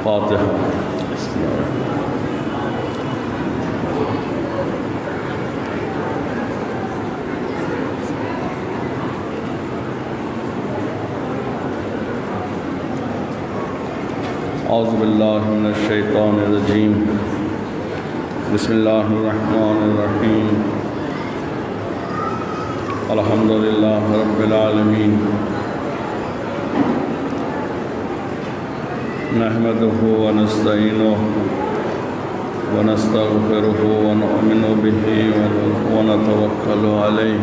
فاتحہ۔ اعوذ باللہ من الشیطان الرجیم، بسم اللہ الرحمن الرحیم، الحمدللہ رب العالمین، نحمدہ ونستعینہ ونستغفرہ ونؤمن بہ ونتوکل علیہ۔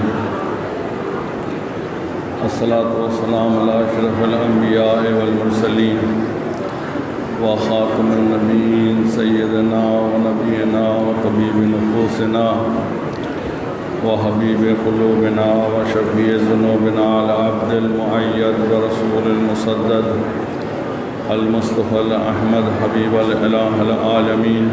الصلاۃ والسلام علی اشرف الانبیاء والمرسلین وخاتم النبیین سیدنا ونبینا وطبیب نفوسنا وحبیب قلوبنا وشفیع ذنوبنا علی عبد المؤید ورسول المسدد المصطفى الأحمد حبیب الإلہ العالمین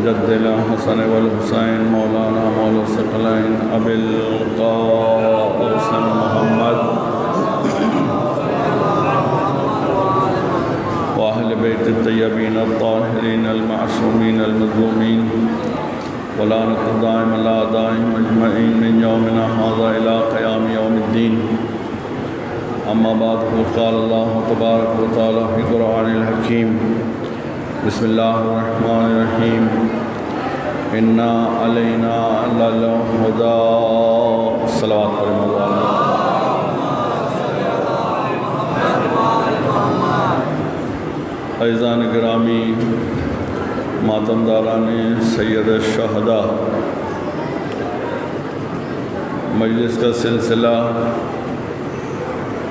جد الحسن والحسین مولانا مولا الثقلین ابی القاسم محمد وأهل بيت الطيبين الطاهرين المعصومين المظلومين ولعنة الدائم على أعدائهم أجمعين من يومنا هذا إلى قيام يوم الدين. أما بعد فقال الله تبارك وتعالى في القرآن الحكيم بسم الله الرحمن الرحيم إنا علينا للهدى الصلوات والسلام. عزیزان گرامی، ماتمداران سید الشہداء، مجلس کا سلسلہ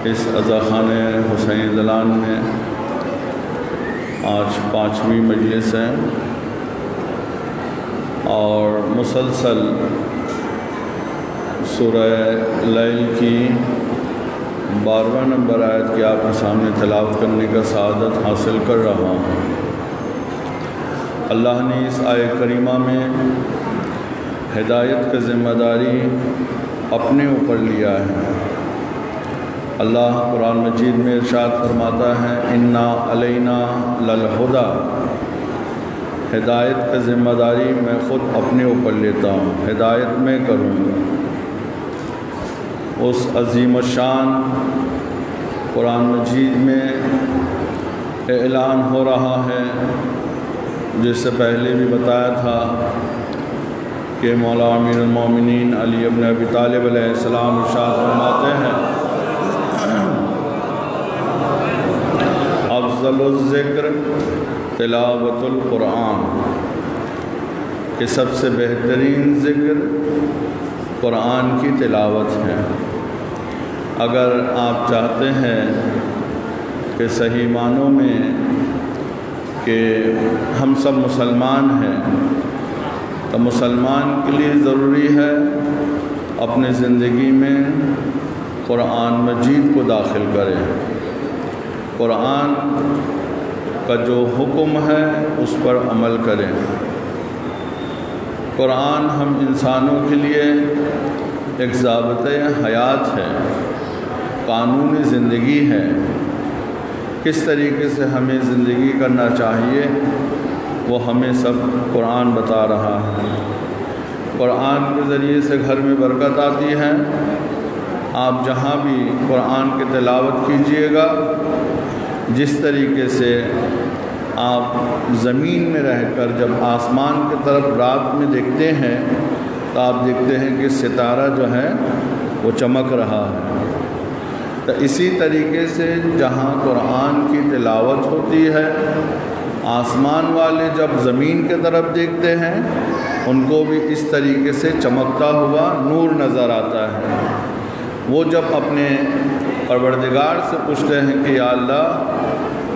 اس عزاخانہ حسین دلان میں آج 5ویں مجلس ہے اور مسلسل سورہ لیل کی 12واں نمبر آیت کی آپ کے سامنے تلاوت کرنے کا سعادت حاصل کر رہا ہوں۔ اللہ نے اس آیت کریمہ میں ہدایت کا ذمہ داری اپنے اوپر لیا ہے۔ اللہ قرآن مجید میں ارشاد فرماتا ہے انا علینا للہدیٰ، ہدایت کا ذمہ داری میں خود اپنے اوپر لیتا ہوں، ہدایت میں کروں گا۔ اس عظیم الشان قرآن مجید میں اعلان ہو رہا ہے، جس سے پہلے بھی بتایا تھا کہ مولا امیر المومنین علی بن ابی طالب علیہ السلام ارشاد فرماتے ہیں افضل الذکر تلاوت القرآن، کہ سب سے بہترین ذکر قرآن کی تلاوت ہے۔ اگر آپ چاہتے ہیں کہ صحیح معنوں میں کہ ہم سب مسلمان ہیں، تو مسلمان کے لیے ضروری ہے اپنے زندگی میں قرآن مجید کو داخل کریں۔ قرآن کا جو حکم ہے اس پر عمل کریں۔ قرآن ہم انسانوں کے لیے ایک ضابطۂ حیات ہے، قانون زندگی ہے۔ کس طریقے سے ہمیں زندگی کرنا چاہیے وہ ہمیں سب قرآن بتا رہا ہے۔ قرآن کے ذریعے سے گھر میں برکت آتی ہے۔ آپ جہاں بھی قرآن کی تلاوت کیجئے گا، جس طریقے سے آپ زمین میں رہ کر جب آسمان کی طرف رات میں دیکھتے ہیں تو آپ دیکھتے ہیں کہ ستارہ جو ہے وہ چمک رہا ہے۔ تو اسی طریقے سے جہاں قرآن کی تلاوت ہوتی ہے، آسمان والے جب زمین کی طرف دیکھتے ہیں ان کو بھی اس طریقے سے چمکتا ہوا نور نظر آتا ہے۔ وہ جب اپنے پروردگار سے پوچھتے ہیں کہ یا اللہ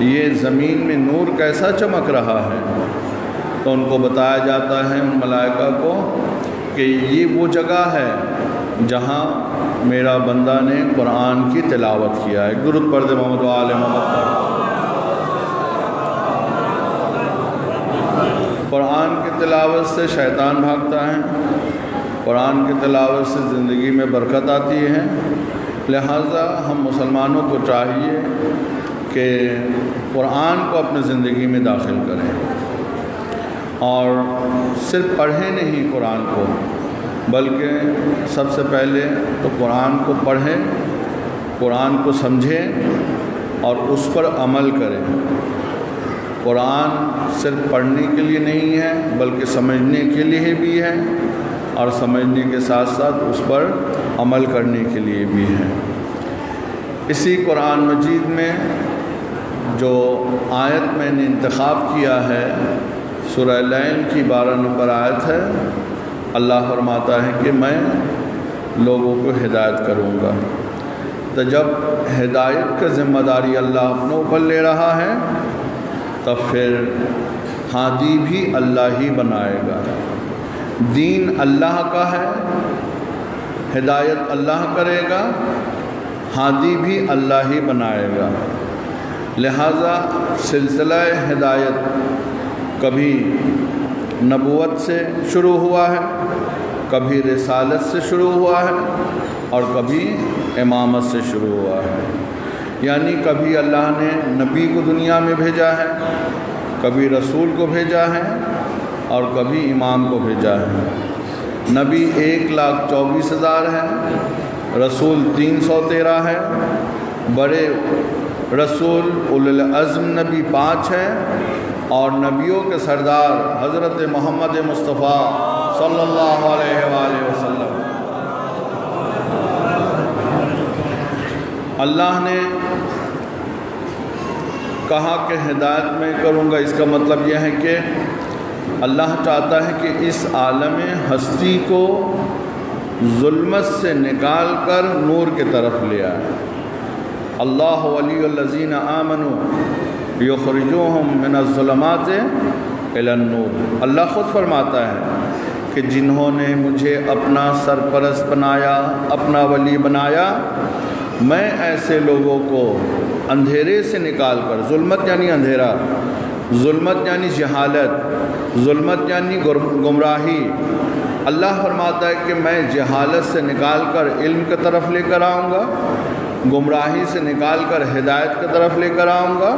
یہ زمین میں نور کیسا چمک رہا ہے، تو ان کو بتایا جاتا ہے ان ملائکہ کو کہ یہ وہ جگہ ہے جہاں میرا بندہ نے قرآن کی تلاوت کیا ہے۔ درود پڑھ دے محمد و آل محمد پر۔ قرآن کی تلاوت سے شیطان بھاگتا ہے، قرآن کی تلاوت سے زندگی میں برکت آتی ہے۔ لہٰذا ہم مسلمانوں کو چاہیے کہ قرآن کو اپنی زندگی میں داخل کریں، اور صرف پڑھیں نہیں قرآن کو، بلکہ سب سے پہلے تو قرآن کو پڑھیں، قرآن کو سمجھیں اور اس پر عمل کریں۔ قرآن صرف پڑھنے کے لیے نہیں ہے بلکہ سمجھنے کے لیے بھی ہے، اور سمجھنے کے ساتھ ساتھ اس پر عمل کرنے کے لیے بھی ہے۔ اسی قرآن مجید میں جو آیت میں نے انتخاب کیا ہے سورہ لیل کی 12 نمبر آیت ہے، اللہ فرماتا ہے کہ میں لوگوں کو ہدایت کروں گا۔ تو جب ہدایت کا ذمہ داری اللہ اپنے اوپر لے رہا ہے تب پھر ہادی بھی اللہ ہی بنائے گا۔ دین اللہ کا ہے، ہدایت اللہ کرے گا، ہادی بھی اللہ ہی بنائے گا۔ لہذا سلسلہ ہدایت کبھی نبوت سے شروع ہوا ہے، کبھی رسالت سے شروع ہوا ہے، اور کبھی امامت سے شروع ہوا ہے۔ یعنی کبھی اللہ نے نبی کو دنیا میں بھیجا ہے، کبھی رسول کو بھیجا ہے، اور کبھی امام کو بھیجا ہے۔ نبی 1,24,000 ہے، رسول 313 ہے، بڑے رسول اولو العزم نبی 5 ہے، اور نبیوں کے سردار حضرت محمد مصطفیٰ صلی اللہ علیہ وآلہ وسلم۔ اللہ نے کہا کہ ہدایت میں کروں گا، اس کا مطلب یہ ہے کہ اللہ چاہتا ہے کہ اس عالم ہستی کو ظلمت سے نکال کر نور کی طرف لے آئے۔ اللہ ولی الذین آمنوا یخرجوہم من الظلمات الی النور۔ اللہ خود فرماتا ہے کہ جنہوں نے مجھے اپنا سرپرست بنایا، اپنا ولی بنایا، میں ایسے لوگوں کو اندھیرے سے نکال کر، ظلمت یعنی اندھیرا، ظلمت یعنی جہالت، ظلمت یعنی گمراہی، اللہ فرماتا ہے کہ میں جہالت سے نکال کر علم کی طرف لے کر آؤں گا، گمراہی سے نکال کر ہدایت کی طرف لے کر آؤں گا،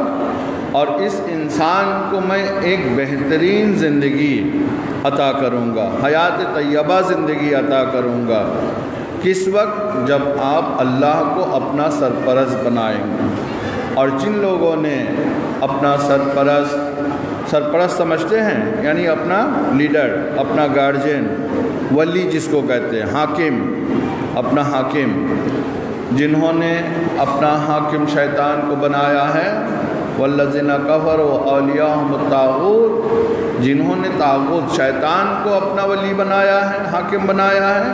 اور اس انسان کو میں ایک بہترین زندگی عطا کروں گا، حیات طیبہ زندگی عطا کروں گا۔ کس وقت؟ جب آپ اللہ کو اپنا سرپرست بنائیں گے۔ اور جن لوگوں نے اپنا سرپرست سمجھتے ہیں، یعنی اپنا لیڈر، اپنا گارجین، ولی جس کو کہتے ہیں، حاکم، اپنا حاکم، جنہوں نے اپنا حاکم شیطان کو بنایا ہے، والذین کفروا اولیاءہم الطاغوت، جنہوں نے طاغوت شیطان کو اپنا ولی بنایا ہے، حاکم بنایا ہے،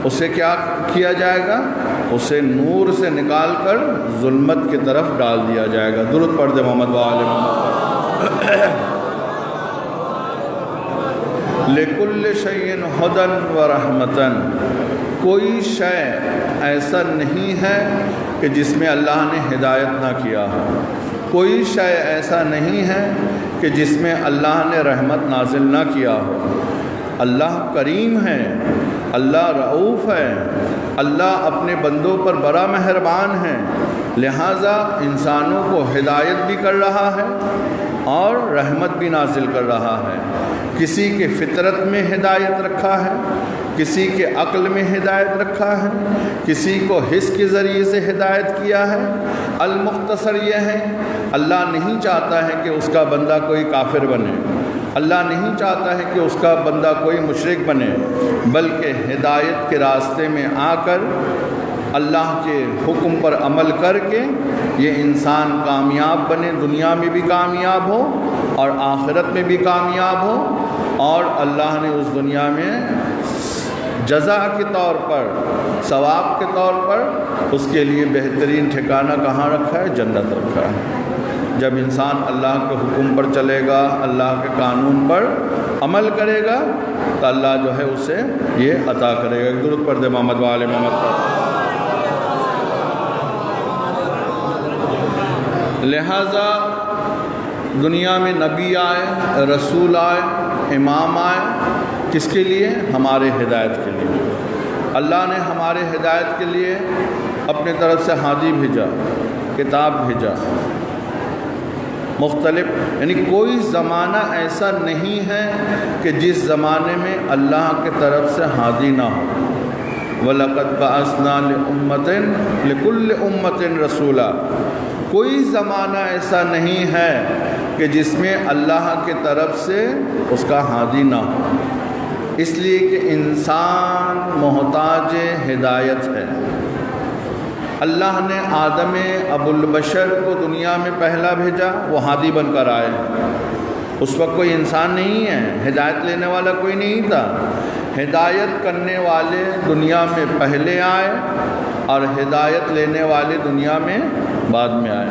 اسے کیا کیا جائے گا؟ اسے نور سے نکال کر ظلمت کی طرف ڈال دیا جائے گا۔ درود پڑھ دے محمد و آل محمد۔ لِكُلِّ شَيْءٍ هُدًى وَرَحْمَةً، کوئی شے ایسا نہیں ہے کہ جس میں اللہ نے ہدایت نہ کیا ہو، کوئی شے ایسا نہیں ہے کہ جس میں اللہ نے رحمت نازل نہ کیا ہو۔ اللہ کریم ہے، اللہ رؤوف ہے، اللہ اپنے بندوں پر بڑا مہربان ہے، لہٰذا انسانوں کو ہدایت بھی کر رہا ہے اور رحمت بھی نازل کر رہا ہے۔ کسی کے فطرت میں ہدایت رکھا ہے، کسی کے عقل میں ہدایت رکھا ہے، کسی کو حس کے ذریعے سے ہدایت کیا ہے۔ المختصر یہ ہے، اللہ نہیں چاہتا ہے کہ اس کا بندہ کوئی کافر بنے، اللہ نہیں چاہتا ہے کہ اس کا بندہ کوئی مشرک بنے، بلکہ ہدایت کے راستے میں آ کر اللہ کے حکم پر عمل کر کے یہ انسان کامیاب بنے، دنیا میں بھی کامیاب ہو اور آخرت میں بھی کامیاب ہو، اور اللہ نے اس دنیا میں جزا کے طور پر، ثواب کے طور پر اس کے لیے بہترین ٹھکانہ کہاں رکھا ہے؟ جنت رکھا ہے۔ جب انسان اللہ کے حکم پر چلے گا، اللہ کے قانون پر عمل کرے گا تو اللہ جو ہے اسے یہ عطا کرے گا۔ درود پڑھ دے محمد و آل محمد پر۔ لہٰذا دنیا میں نبی آئے، رسول آئے، امام آئے، کس کے لیے؟ ہمارے ہدایت کے لیے۔ اللہ نے ہمارے ہدایت کے لیے اپنے طرف سے ہادی بھیجا، کتاب بھیجا، مختلف، یعنی کوئی زمانہ ایسا نہیں ہے کہ جس زمانے میں اللہ کی طرف سے ہادی نہ ہو۔ وَلَقَدْ بَعَثْنَا لِكُلِّ أُمَّةٍ رَسُولًا، کوئی زمانہ ایسا نہیں ہے کہ جس میں اللہ کی طرف سے اس کا ہادی نہ ہو، اس لیے کہ انسان محتاج ہدایت ہے۔ اللہ نے آدم ابو البشر کو دنیا میں پہلا بھیجا، وہ ہادی بن کر آئے۔ اس وقت کوئی انسان نہیں ہے، ہدایت لینے والا کوئی نہیں تھا۔ ہدایت کرنے والے دنیا میں پہلے آئے اور ہدایت لینے والے دنیا میں بعد میں آئے۔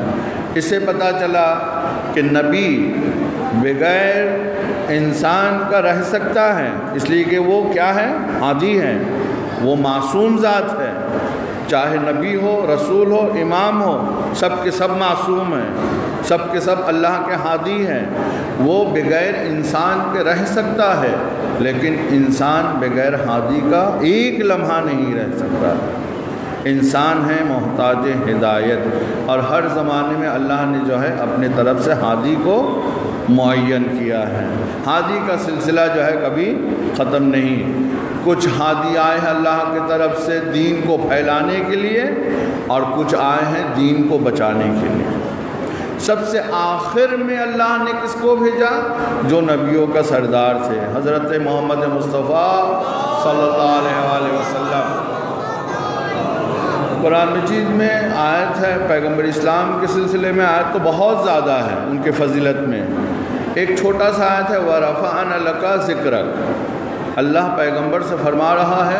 اس سے پتہ چلا کہ نبی بغیر انسان کا رہ سکتا ہے، اس لیے کہ وہ کیا ہے؟ ہادی ہے، وہ معصوم ذات ہے۔ چاہے نبی ہو، رسول ہو، امام ہو، سب کے سب معصوم ہیں، سب کے سب اللہ کے ہادی ہیں۔ وہ بغیر انسان کے رہ سکتا ہے، لیکن انسان بغیر ہادی کا ایک لمحہ نہیں رہ سکتا۔ انسان ہے محتاج ہدایت، اور ہر زمانے میں اللہ نے جو ہے اپنے طرف سے ہادی کو معین کیا ہے۔ ہادی کا سلسلہ جو ہے کبھی ختم نہیں۔ کچھ ہادی آئے ہیں اللہ کی طرف سے دین کو پھیلانے کے لیے، اور کچھ آئے ہیں دین کو بچانے کے لیے۔ سب سے آخر میں اللہ نے کس کو بھیجا؟ جو نبیوں کا سردار تھے، حضرت محمد مصطفیٰ صلی اللہ علیہ وآلہ وسلم۔ قرآن مجید میں آیت ہے، پیغمبر اسلام کے سلسلے میں آیت تو بہت زیادہ ہے ان کے فضیلت میں۔ ایک چھوٹا سا آیت ہے وَرَفَعْنَا لَكَ ذِكْرَكَ۔ اللہ پیغمبر سے فرما رہا ہے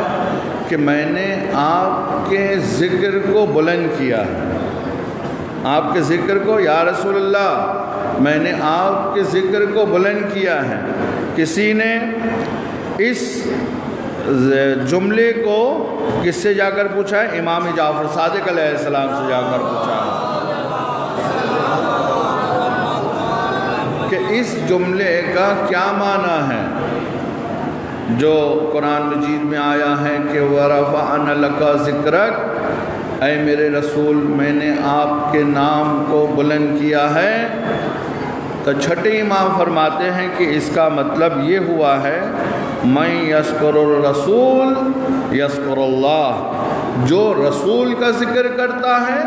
کہ میں نے آپ کے ذکر کو بلند کیا ہے۔ آپ کے ذکر کو، یا رسول اللہ میں نے آپ کے ذکر کو بلند کیا ہے۔ کسی نے اس جملے کو کس سے جا کر پوچھا ہے؟ امام جعفر صادق علیہ السلام سے جا کر پوچھا ہے کہ اس جملے کا کیا معنی ہے جو قرآن مجید میں آیا ہے کہ وَرَفَعْنَا لَكَ ذِكْرَكَ، اے میرے رسول میں نے آپ کے نام کو بلند کیا ہے۔ تو چھٹے امام فرماتے ہیں کہ اس کا مطلب یہ ہوا ہے مَن یذکر الرسول یذکر اللہ، جو رسول کا ذکر کرتا ہے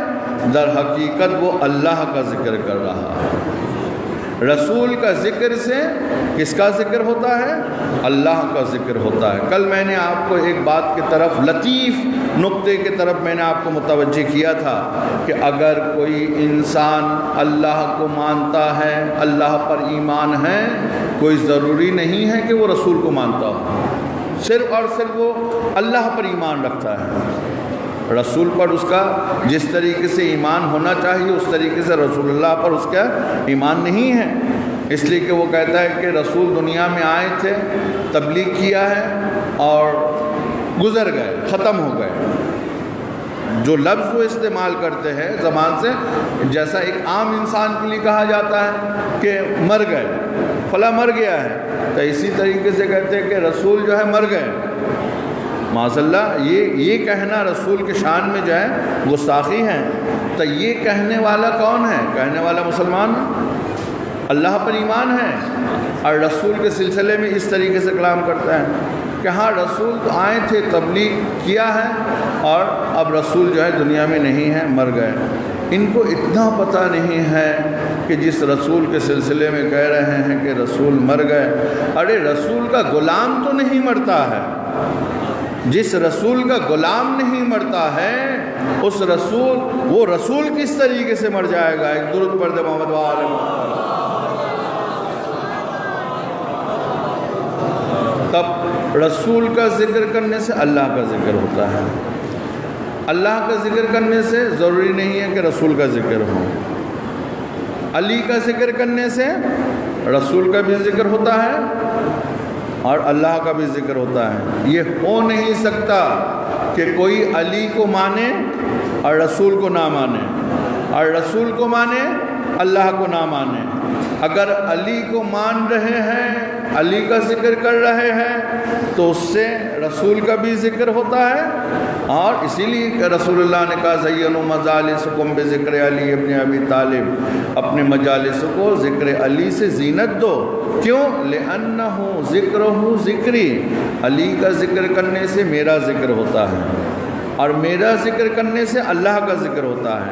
در حقیقت وہ اللہ کا ذکر کر رہا ہے۔ رسول کا ذکر سے کس کا ذکر ہوتا ہے؟ اللہ کا ذکر ہوتا ہے۔ کل میں نے آپ کو ایک بات کی طرف، لطیف نقطے کی طرف میں نے آپ کو متوجہ کیا تھا کہ اگر کوئی انسان اللہ کو مانتا ہے، اللہ پر ایمان ہے، کوئی ضروری نہیں ہے کہ وہ رسول کو مانتا ہو، صرف اور صرف وہ اللہ پر ایمان رکھتا ہے۔ رسول پر اس کا جس طریقے سے ایمان ہونا چاہیے اس طریقے سے رسول اللہ پر اس کا ایمان نہیں ہے، اس لیے کہ وہ کہتا ہے کہ رسول دنیا میں آئے تھے، تبلیغ کیا ہے اور گزر گئے، ختم ہو گئے۔ جو لفظ وہ استعمال کرتے ہیں زبان سے، جیسا ایک عام انسان کے لیے کہا جاتا ہے کہ مر گئے، فلاں مر گیا ہے، تو اسی طریقے سے کہتے ہیں کہ رسول جو ہے مر گئے۔ معاذ اللہ، یہ کہنا رسول کے شان میں جو ہے گستاخی ہے۔ تو یہ کہنے والا کون ہے؟ کہنے والا مسلمان اللہ پر ایمان ہے، اور رسول کے سلسلے میں اس طریقے سے کلام کرتا ہے کہ ہاں رسول تو آئے تھے، تبلیغ کیا ہے، اور اب رسول جو ہے دنیا میں نہیں ہے، مر گئے۔ ان کو اتنا پتہ نہیں ہے کہ جس رسول کے سلسلے میں کہہ رہے ہیں کہ رسول مر گئے، ارے رسول کا غلام تو نہیں مرتا ہے۔ جس رسول کا غلام نہیں مرتا ہے اس رسول، وہ رسول کس طریقے سے مر جائے گا؟ ایک درود پڑھ دے محمد وآلہ محمد۔ تب رسول کا ذکر کرنے سے اللہ کا ذکر ہوتا ہے، اللہ کا ذکر کرنے سے ضروری نہیں ہے کہ رسول کا ذکر ہو۔ علی کا ذکر کرنے سے رسول کا بھی ذکر ہوتا ہے اور اللہ کا بھی ذکر ہوتا ہے۔ یہ ہو نہیں سکتا کہ کوئی علی کو مانے اور رسول کو نہ مانے، اور رسول کو مانے اللہ کو نہ مانے۔ اگر علی کو مان رہے ہیں، علی کا ذکر کر رہے ہیں، تو اس سے رسول کا بھی ذکر ہوتا ہے، اور اسی لیے کہ رسول اللہ نے کہا زینوا مجالسکم بذکر علی ابن ابی طالب، اپنے مجالس کو ذکر علی سے زینت دو۔ کیوں؟ لأنہ ذکرہ ذکری، علی کا ذکر کرنے سے میرا ذکر ہوتا ہے، اور میرا ذکر کرنے سے اللہ کا ذکر ہوتا ہے،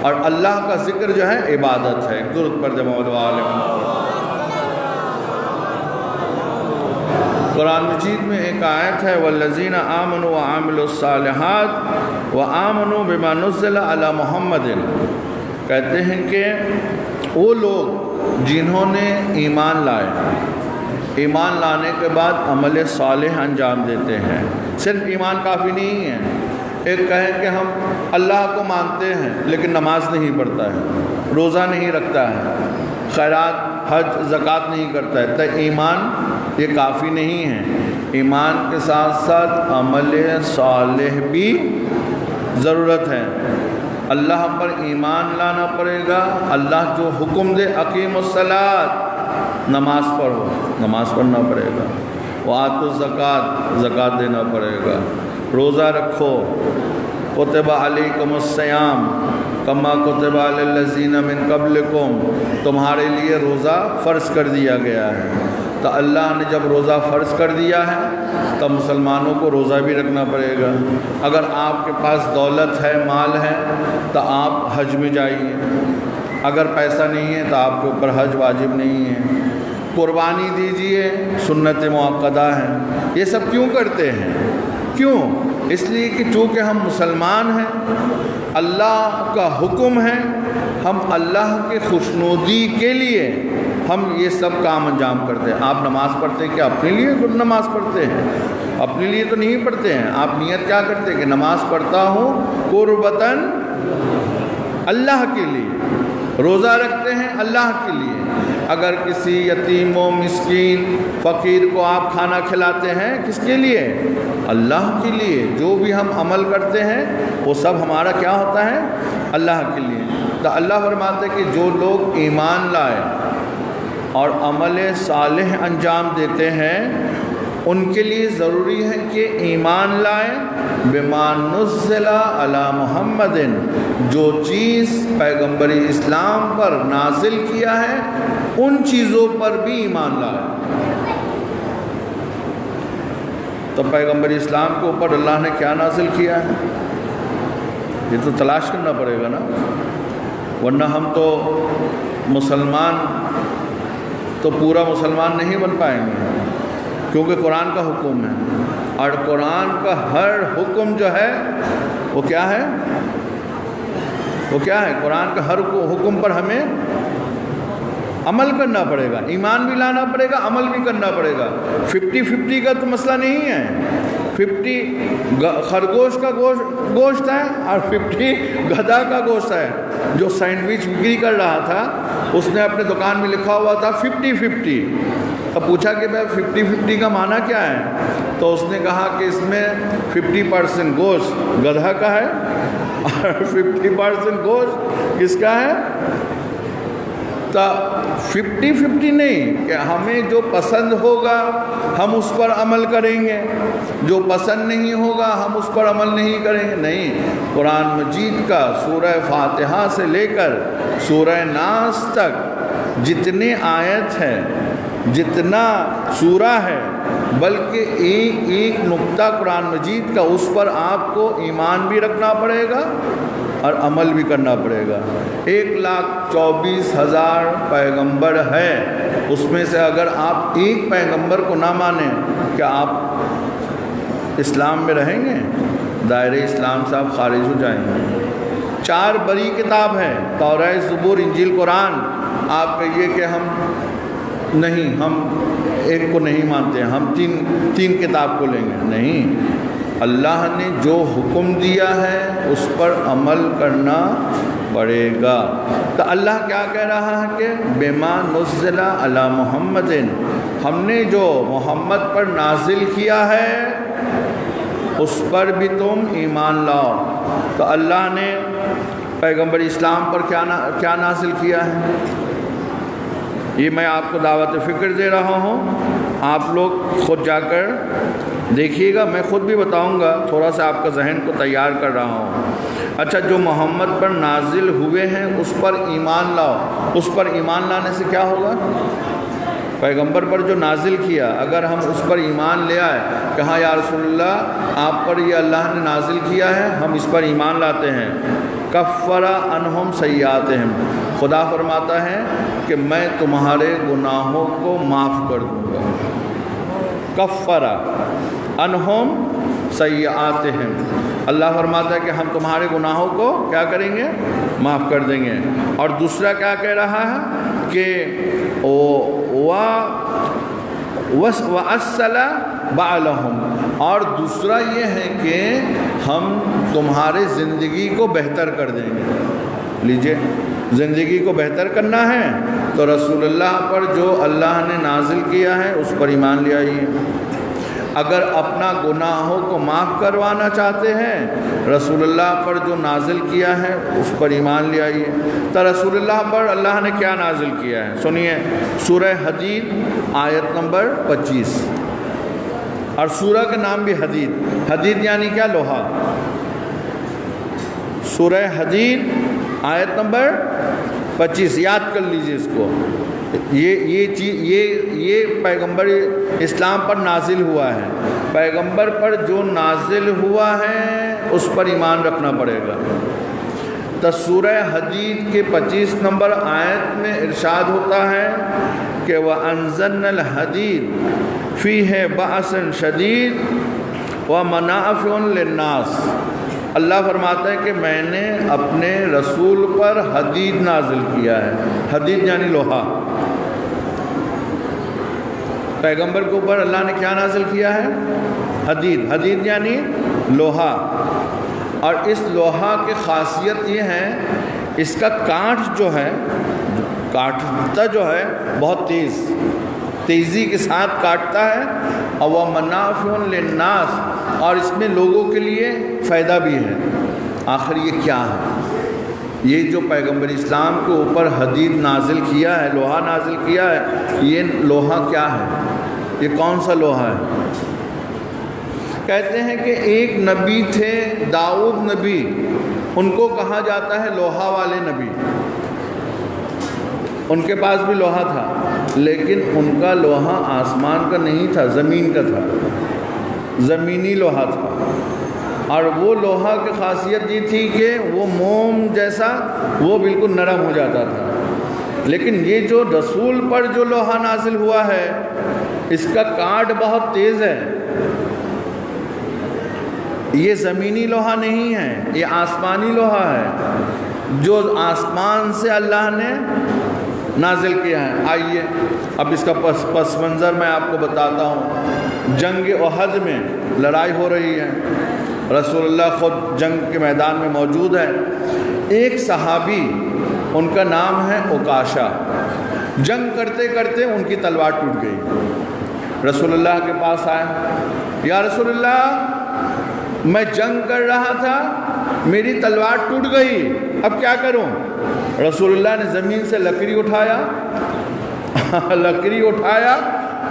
اور اللہ کا ذکر جو ہے عبادت ہے۔ درود پر جمع قرآن مجید میں ایک آیت ہے والذین آمنوا وعملوا الصالحات وآمنوا بما نزل علی محمد، کہتے ہیں کہ وہ لوگ جنہوں نے ایمان لائے، ایمان لانے کے بعد عمل صالح انجام دیتے ہیں۔ صرف ایمان کافی نہیں ہے۔ ایک کہیں کہ ہم اللہ کو مانتے ہیں لیکن نماز نہیں پڑھتا ہے، روزہ نہیں رکھتا ہے، خیرات حج زکوٰۃ نہیں کرتا ہے، تو ایمان یہ کافی نہیں ہے۔ ایمان کے ساتھ ساتھ عمل صالح بھی ضرورت ہے۔ اللہ پر ایمان لانا پڑے گا، اللہ جو حکم دے اقیموا الصلاۃ، نماز پڑھو، نماز پڑھنا پڑے گا، وآتوا الزکوٰۃ، زکوٰۃ دینا پڑے گا، روزہ رکھو، کتب علیکم الصیام کما کتب علی الذین من قبلکم، تمہارے لیے روزہ فرض کر دیا گیا ہے۔ تو اللہ نے جب روزہ فرض کر دیا ہے تو مسلمانوں کو روزہ بھی رکھنا پڑے گا۔ اگر آپ کے پاس دولت ہے، مال ہے، تو آپ حج میں جائیے، اگر پیسہ نہیں ہے تو آپ کے اوپر حج واجب نہیں ہے۔ قربانی دیجئے، سنت مؤکدہ ہیں۔ یہ سب کیوں کرتے ہیں؟ کیوں؟ اس لیے کہ چونکہ ہم مسلمان ہیں، اللہ کا حکم ہے، ہم اللہ کے خوشنودی کے لیے ہم یہ سب کام انجام کرتے ہیں۔ آپ نماز پڑھتے ہیں کہ اپنے لیے نماز پڑھتے ہیں؟ اپنے لیے تو نہیں پڑھتے ہیں۔ آپ نیت کیا کرتے ہیں کہ نماز پڑھتا ہوں قربتاً اللہ کے لیے، روزہ رکھتے ہیں اللہ کے لیے۔ اگر کسی یتیم و مسکین فقیر کو آپ کھانا کھلاتے ہیں، کس کے لیے؟ اللہ کے لیے۔ جو بھی ہم عمل کرتے ہیں وہ سب ہمارا کیا ہوتا ہے؟ اللہ کے لیے۔ تو اللہ فرماتے ہیں کہ جو لوگ ایمان لائے اور عمل صالح انجام دیتے ہیں، ان کے لیے ضروری ہے کہ ایمان لائیں بما نزل علی محمد، جو چیز پیغمبر اسلام پر نازل کیا ہے ان چیزوں پر بھی ایمان لائیں۔ تو پیغمبر اسلام کے اوپر اللہ نے کیا نازل کیا ہے؟ یہ تو تلاش کرنا پڑے گا نا، ورنہ ہم تو مسلمان تو پورا مسلمان نہیں بن پائیں گے، کیونکہ قرآن کا حکم ہے، اور قرآن کا ہر حکم جو ہے وہ کیا ہے؟ وہ کیا ہے؟ قرآن کا ہر حکم پر ہمیں عمل کرنا پڑے گا، ایمان بھی لانا پڑے گا، عمل بھی کرنا پڑے گا۔ 50-50 کا تو مسئلہ نہیں ہے۔ 50 خرگوش کا گوشت ہے اور 50 گدھا کا گوشت ہے۔ جو سینڈوچ بکری کر رہا تھا اس نے اپنے دکان میں لکھا ہوا تھا 50-50۔ اب پوچھا کہ بھائی 50-50 کا معنی کیا ہے؟ تو اس نے کہا کہ اس میں 50% گوشت گدھا کا ہے اور 50% گوشت کس کا ہے؟ تو 50-50 نہیں کہ ہمیں جو پسند ہوگا ہم اس پر عمل کریں گے، جو پسند نہیں ہوگا ہم اس پر عمل نہیں کریں گے۔ نہیں، قرآن مجید کا سورہ فاتحہ سے لے کر سورہ ناس تک جتنے آیت ہے، جتنا سورہ ہے، بلکہ ایک ایک نقطہ قرآن مجید کا، اس پر آپ کو ایمان بھی رکھنا پڑے گا اور عمل بھی کرنا پڑے گا۔ 1,24,000 پیغمبر ہے، اس میں سے اگر آپ ایک پیغمبر کو نہ مانیں، کیا آپ اسلام میں رہیں گے؟ دائرہ اسلام سے آپ خارج ہو جائیں گے۔ 4 بڑی کتاب ہے، توراۃ، زبور، انجیل، قرآن۔ آپ کہیے کہ ہم نہیں، ہم ایک کو نہیں مانتے، ہم تین کتاب کو لیں گے۔ نہیں، اللہ نے جو حکم دیا ہے اس پر عمل کرنا پڑے گا۔ تو اللہ کیا کہہ رہا ہے کہ بما نزل علی محمد، ہم نے جو محمد پر نازل کیا ہے اس پر بھی تم ایمان لاؤ۔ تو اللہ نے پیغمبر اسلام پر کیا نازل کیا ہے؟ یہ میں آپ کو دعوت فکر دے رہا ہوں، آپ لوگ خود جا کر دیکھیے گا، میں خود بھی بتاؤں گا، تھوڑا سا آپ کا ذہن کو تیار کر رہا ہوں۔ اچھا، جو محمد پر نازل ہوئے ہیں اس پر ایمان لاؤ، اس پر ایمان لانے سے کیا ہوگا؟ پیغمبر پر جو نازل کیا، اگر ہم اس پر ایمان لے آئے کہ ہاں یا رسول اللہ آپ پر یہ اللہ نے نازل کیا ہے، ہم اس پر ایمان لاتے ہیں، کفر عنہم سیئاتہم، خدا فرماتا ہے کہ میں تمہارے گناہوں کو معاف کر دوں گا۔ کفر عنہم سیئاتہم، اللہ فرماتا ہے کہ ہم تمہارے گناہوں کو کیا کریں گے؟ معاف کر دیں گے۔ اور دوسرا کیا کہہ رہا ہے کہ وَأَصْلَ بَعْلَهُمْ، اور دوسرا یہ ہے کہ ہم تمہارے زندگی کو بہتر کر دیں گے۔ لیجئے، زندگی کو بہتر کرنا ہے تو رسول اللہ پر جو اللہ نے نازل کیا ہے اس پر ایمان لے آئیے۔ اگر اپنا گناہوں کو معاف کروانا چاہتے ہیں، رسول اللہ پر جو نازل کیا ہے اس پر ایمان لے آئیے۔ تو رسول اللہ پر اللہ نے کیا نازل کیا ہے؟ سنیے، سورہ حدید آیت نمبر 25، اور سورہ کا نام بھی حدید، حدید یعنی کیا؟ لوہا۔ سورہ حدید آیت نمبر 25، یاد کر لیجئے اس کو۔ یہ پیغمبر اسلام پر نازل ہوا ہے، پیغمبر پر جو نازل ہوا ہے اس پر ایمان رکھنا پڑے گا۔ تو سورہ حدید کے 25 نمبر آیت میں ارشاد ہوتا ہے کہ وَأَنزَلْنَا الْحَدِيدَ فِيهِ بَأْسٌ شَدِيدٌ وَمَنَافِعٌ لِلنَّاسِ، اللہ فرماتا ہے کہ میں نے اپنے رسول پر حدید نازل کیا ہے، حدید یعنی لوہا۔ پیغمبر کے اوپر اللہ نے کیا نازل کیا ہے؟ حدید، حدید یعنی لوہا۔ اور اس لوہا کی خاصیت یہ ہے، اس کا کانٹ جو ہے، کاٹتا جو ہے بہت تیزی کے ساتھ کاٹتا ہے، اور وہ منافع للناس، اور اس میں لوگوں کے لیے فائدہ بھی ہے۔ آخر یہ کیا ہے؟ یہ جو پیغمبر اسلام کے اوپر حدید نازل کیا ہے، لوہا نازل کیا ہے، یہ لوہا کیا ہے؟ یہ کون سا لوہا ہے؟ کہتے ہیں کہ ایک نبی تھے داؤد نبی، ان کو کہا جاتا ہے لوہا والے نبی۔ ان کے پاس بھی لوہا تھا، لیکن ان کا لوہا آسمان کا نہیں تھا، زمین کا تھا، زمینی لوہا تھا۔ اور وہ لوہا کی خاصیت یہ تھی کہ وہ موم جیسا وہ بالکل نرم ہو جاتا تھا۔ لیکن یہ جو رسول پر جو لوہا نازل ہوا ہے، اس کا کاٹ بہت تیز ہے۔ یہ زمینی لوہا نہیں ہے، یہ آسمانی لوہا ہے جو آسمان سے اللہ نے نازل کیا ہے۔ آئیے اب اس کا پس منظر میں آپ کو بتاتا ہوں۔ جنگ احد میں لڑائی ہو رہی ہے، رسول اللہ خود جنگ کے میدان میں موجود ہے۔ ایک صحابی، ان کا نام ہے عکاشہ، جنگ کرتے کرتے ان کی تلوار ٹوٹ گئی۔ رسول اللہ کے پاس آئے، یا رسول اللہ میں جنگ کر رہا تھا، میری تلوار ٹوٹ گئی، اب کیا کروں؟ رسول اللہ نے زمین سے لکڑی اٹھایا لکڑی اٹھایا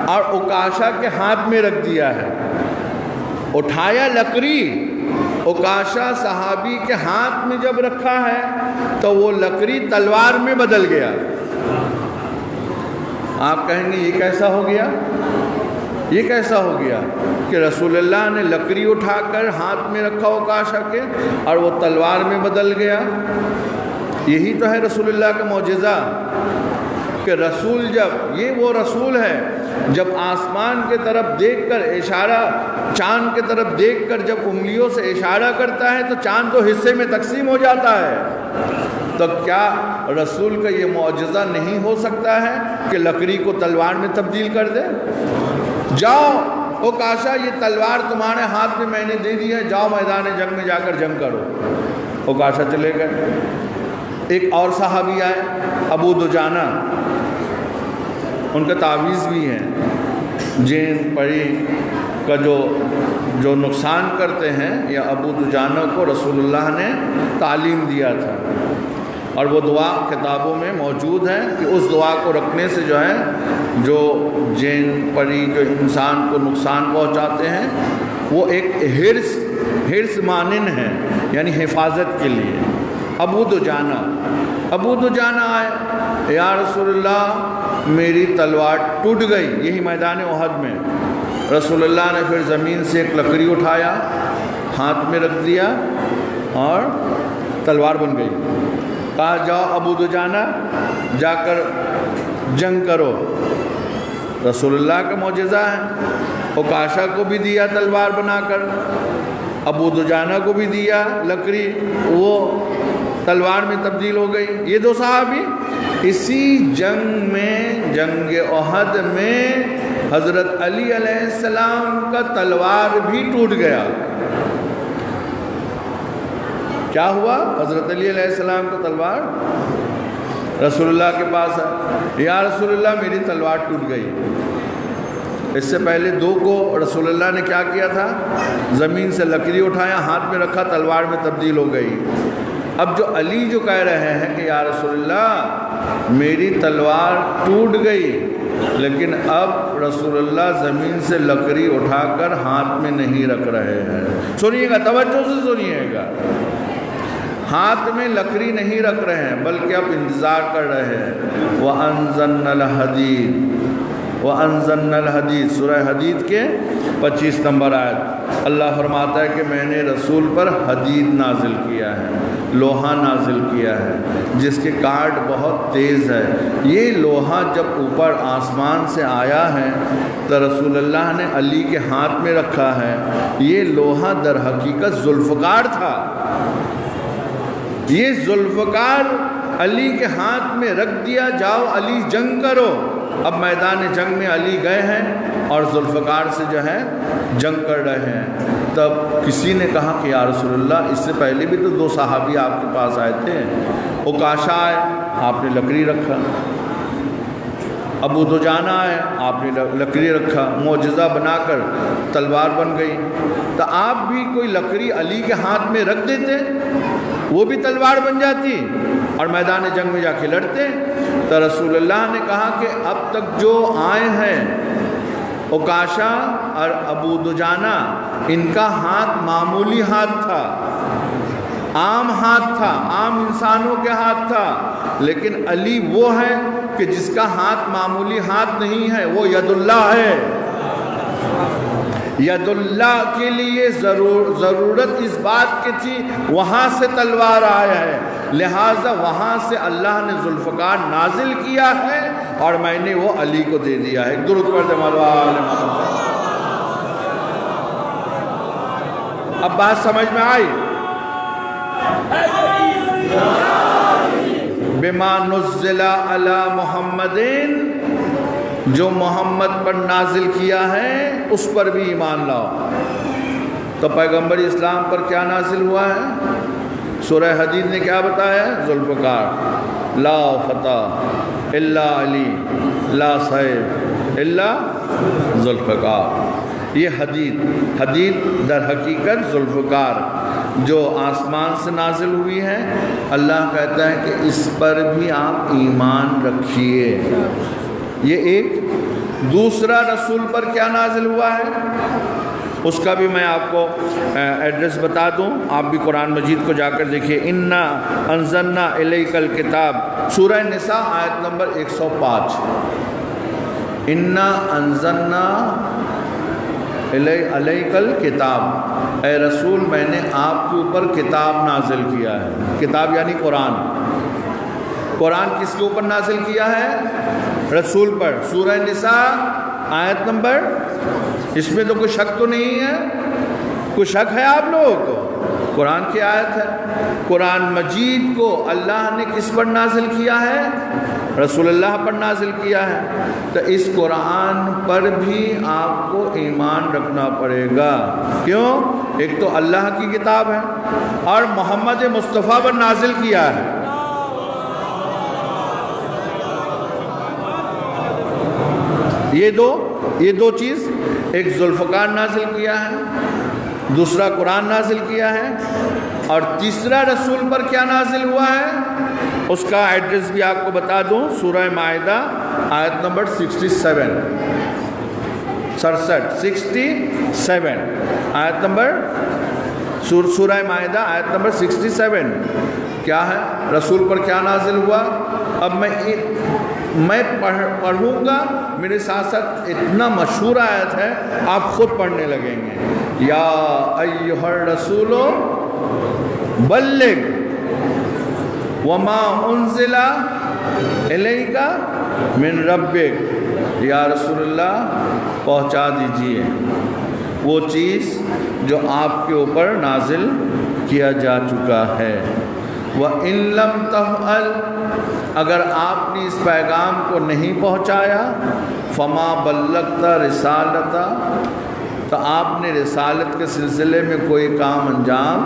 اور عکاشہ کے ہاتھ میں رکھ دیا ہے۔ اٹھایا لکڑی، عکاشہ صحابی کے ہاتھ میں جب رکھا ہے تو وہ لکڑی تلوار میں بدل گیا۔ آپ کہیں گے یہ کیسا ہو گیا؟ یہ کیسا ہو گیا کہ رسول اللہ نے لکڑی اٹھا کر ہاتھ میں رکھا عکاشہ کے اور وہ تلوار میں بدل گیا؟ یہی تو ہے رسول اللہ کا معجزہ کہ رسول جب، یہ وہ رسول ہے جب آسمان کے طرف دیکھ کر اشارہ، چاند کے طرف دیکھ کر جب انگلیوں سے اشارہ کرتا ہے تو چاند تو حصے میں تقسیم ہو جاتا ہے۔ تو کیا رسول کا یہ معجزہ نہیں ہو سکتا ہے کہ لکڑی کو تلوار میں تبدیل کر دے؟ جاؤ عکاشہ، یہ تلوار تمہارے ہاتھ میں نے دے دی ہے، جاؤ میدان جنگ میں جا کر جنگ کرو۔ عکاشہ چلے گئے۔ ایک اور صحابی آئے، ابو دجانہ، ان کا تعویذ بھی ہے، جن پری کا جو نقصان کرتے ہیں، یا ابو دجانہ کو رسول اللہ نے تعلیم دیا تھا۔ اور وہ دعا کتابوں میں موجود ہے کہ اس دعا کو رکھنے سے جو ہے جو جن پری جو انسان کو نقصان پہنچاتے ہیں وہ ایک حرص مانند ہے، یعنی حفاظت کے لیے۔ ابو دجانہ آئے، یا رسول اللہ میری تلوار ٹوٹ گئی، یہی میدان احد میں۔ رسول اللہ نے پھر زمین سے ایک لکڑی اٹھایا، ہاتھ میں رکھ دیا اور تلوار بن گئی۔ کہا جاؤ ابو دجانہ جا کر جنگ کرو۔ رسول اللہ کا معجزہ ہے، عکاشہ کو بھی دیا تلوار بنا کر، ابو دجانہ کو بھی دیا لکڑی، وہ تلوار میں تبدیل ہو گئی۔ یہ دو صحابی اسی جنگ میں، جنگ احد میں حضرت علی علیہ السلام کا تلوار بھی ٹوٹ گیا۔ کیا ہوا؟ حضرت علی علیہ السلام کا تلوار رسول اللہ کے پاس ہے، یا رسول اللہ میری تلوار ٹوٹ گئی۔ اس سے پہلے دو کو رسول اللہ نے کیا کیا تھا؟ زمین سے لکڑی اٹھایا، ہاتھ میں رکھا، تلوار میں تبدیل ہو گئی۔ اب جو علی جو کہہ رہے ہیں کہ یا رسول اللہ میری تلوار ٹوٹ گئی، لیکن اب رسول اللہ زمین سے لکڑی اٹھا کر ہاتھ میں نہیں رکھ رہے ہیں۔ سنیے گا، توجہ سے سنیے گا، ہاتھ میں لکڑی نہیں رکھ رہے ہیں بلکہ اب انتظار کر رہے ہیں۔ وَأَنزَلْنَا الْحَدِيدَ، وَأَنزَلْنَا الْحَدِيدَ، سورہ حدید کے 25 نمبر آیت۔ اللہ فرماتا ہے کہ میں نے رسول پر حدید نازل کیا ہے، لوہا نازل کیا ہے جس کے کاٹ بہت تیز ہے۔ یہ لوہا جب اوپر آسمان سے آیا ہے تو رسول اللہ نے علی کے ہاتھ میں رکھا ہے۔ یہ لوہا در حقیقت ذوالفقار تھا، یہ ذوالفقار علی کے ہاتھ میں رکھ دیا، جاؤ علی جنگ کرو۔ اب میدان جنگ میں علی گئے ہیں اور ذوالفقار سے جو ہے جنگ کر رہے ہیں۔ تب کسی نے کہا کہ یا رسول اللہ اس سے پہلے بھی تو دو صحابی آپ کے پاس آئے تھے، عکاشہ آئے، آپ نے لکڑی رکھا، ابو دجانہ آئے، آپ نے لکڑی رکھا، معجزہ بنا کر تلوار بن گئی، تو آپ بھی کوئی لکڑی علی کے ہاتھ میں رکھ دیتے، وہ بھی تلوار بن جاتی اور میدان جنگ میں جا کے لڑتے۔ تو رسول اللہ نے کہا کہ اب تک جو آئے ہیں عکاشہ اور ابو دجانہ، ان کا ہاتھ معمولی ہاتھ تھا، عام ہاتھ تھا، عام انسانوں کے ہاتھ تھا، لیکن علی وہ ہے کہ جس کا ہاتھ معمولی ہاتھ نہیں ہے، وہ ید اللہ ہے۔ ید اللہ کے لیے ضرورت اس بات کی تھی، وہاں سے تلوار آیا ہے، لہٰذا وہاں سے اللہ نے ذوالفقار نازل کیا ہے اور میں نے وہ علی کو دے دیا ہے۔ درود پڑھ دے مولا۔ اب بات سمجھ میں آئی؟ بما نزل علی محمدین، جو محمد پر نازل کیا ہے اس پر بھی ایمان لاؤ۔ تو پیغمبر اسلام پر کیا نازل ہوا ہے؟ سورہ حدید نے کیا بتایا؟ ذوالفقار، لا فتح الا علی، لا سیف الا ذوالفقار۔ یہ حدید در حقیقت ذوالفقار جو آسمان سے نازل ہوئی ہے، اللہ کہتا ہے کہ اس پر بھی آپ ایمان رکھیے۔ یہ ایک۔ دوسرا رسول پر کیا نازل ہوا ہے اس کا بھی میں آپ کو ایڈریس بتا دوں، آپ بھی قرآن مجید کو جا کر دیکھیے۔ انا انزلنا الیک الکتاب، سورہ نساء آیت نمبر 105۔ انا انزلنا الیک الکتاب، اے رسول میں نے آپ کے اوپر کتاب نازل کیا ہے۔ کتاب یعنی قرآن۔ قرآن کس کے اوپر نازل کیا ہے؟ رسول پر۔ سورہ نساء آیت نمبر، اس میں تو کوئی شک تو نہیں ہے؟ کوئی شک ہے آپ لوگوں کو؟ قرآن کی آیت ہے۔ قرآن مجید کو اللہ نے کس پر نازل کیا ہے؟ رسول اللہ پر نازل کیا ہے۔ تو اس قرآن پر بھی آپ کو ایمان رکھنا پڑے گا۔ کیوں؟ ایک تو اللہ کی کتاب ہے اور محمد مصطفیٰ پر نازل کیا ہے۔ یہ دو چیز، ایک ذوالفقار نازل کیا ہے، دوسرا قرآن نازل کیا ہے، اور تیسرا رسول پر کیا نازل ہوا ہے؟ اس کا ایڈریس بھی آپ کو بتا دوں، سورہ مائدہ آیت نمبر 67 آیت نمبر سورہ مائدہ آیت نمبر 67 کیا ہے؟ رسول پر کیا نازل ہوا؟ اب میں پڑھوں گا، میرے ساتھ ساتھ اتنا مشہور آیت ہے آپ خود پڑھنے لگیں گے۔ یا ایھا الرسول بلغ وما انزل الیک من ربک، یا رسول اللہ پہنچا دیجئے وہ چیز جو آپ کے اوپر نازل کیا جا چکا ہے۔ وَإِن لَّمْ تَفْعَلْ، اگر آپ نے اس پیغام کو نہیں پہنچایا، فَمَا بَلَّغْتَ رِسَالَتَ، تو آپ نے رسالت کے سلسلے میں کوئی کام انجام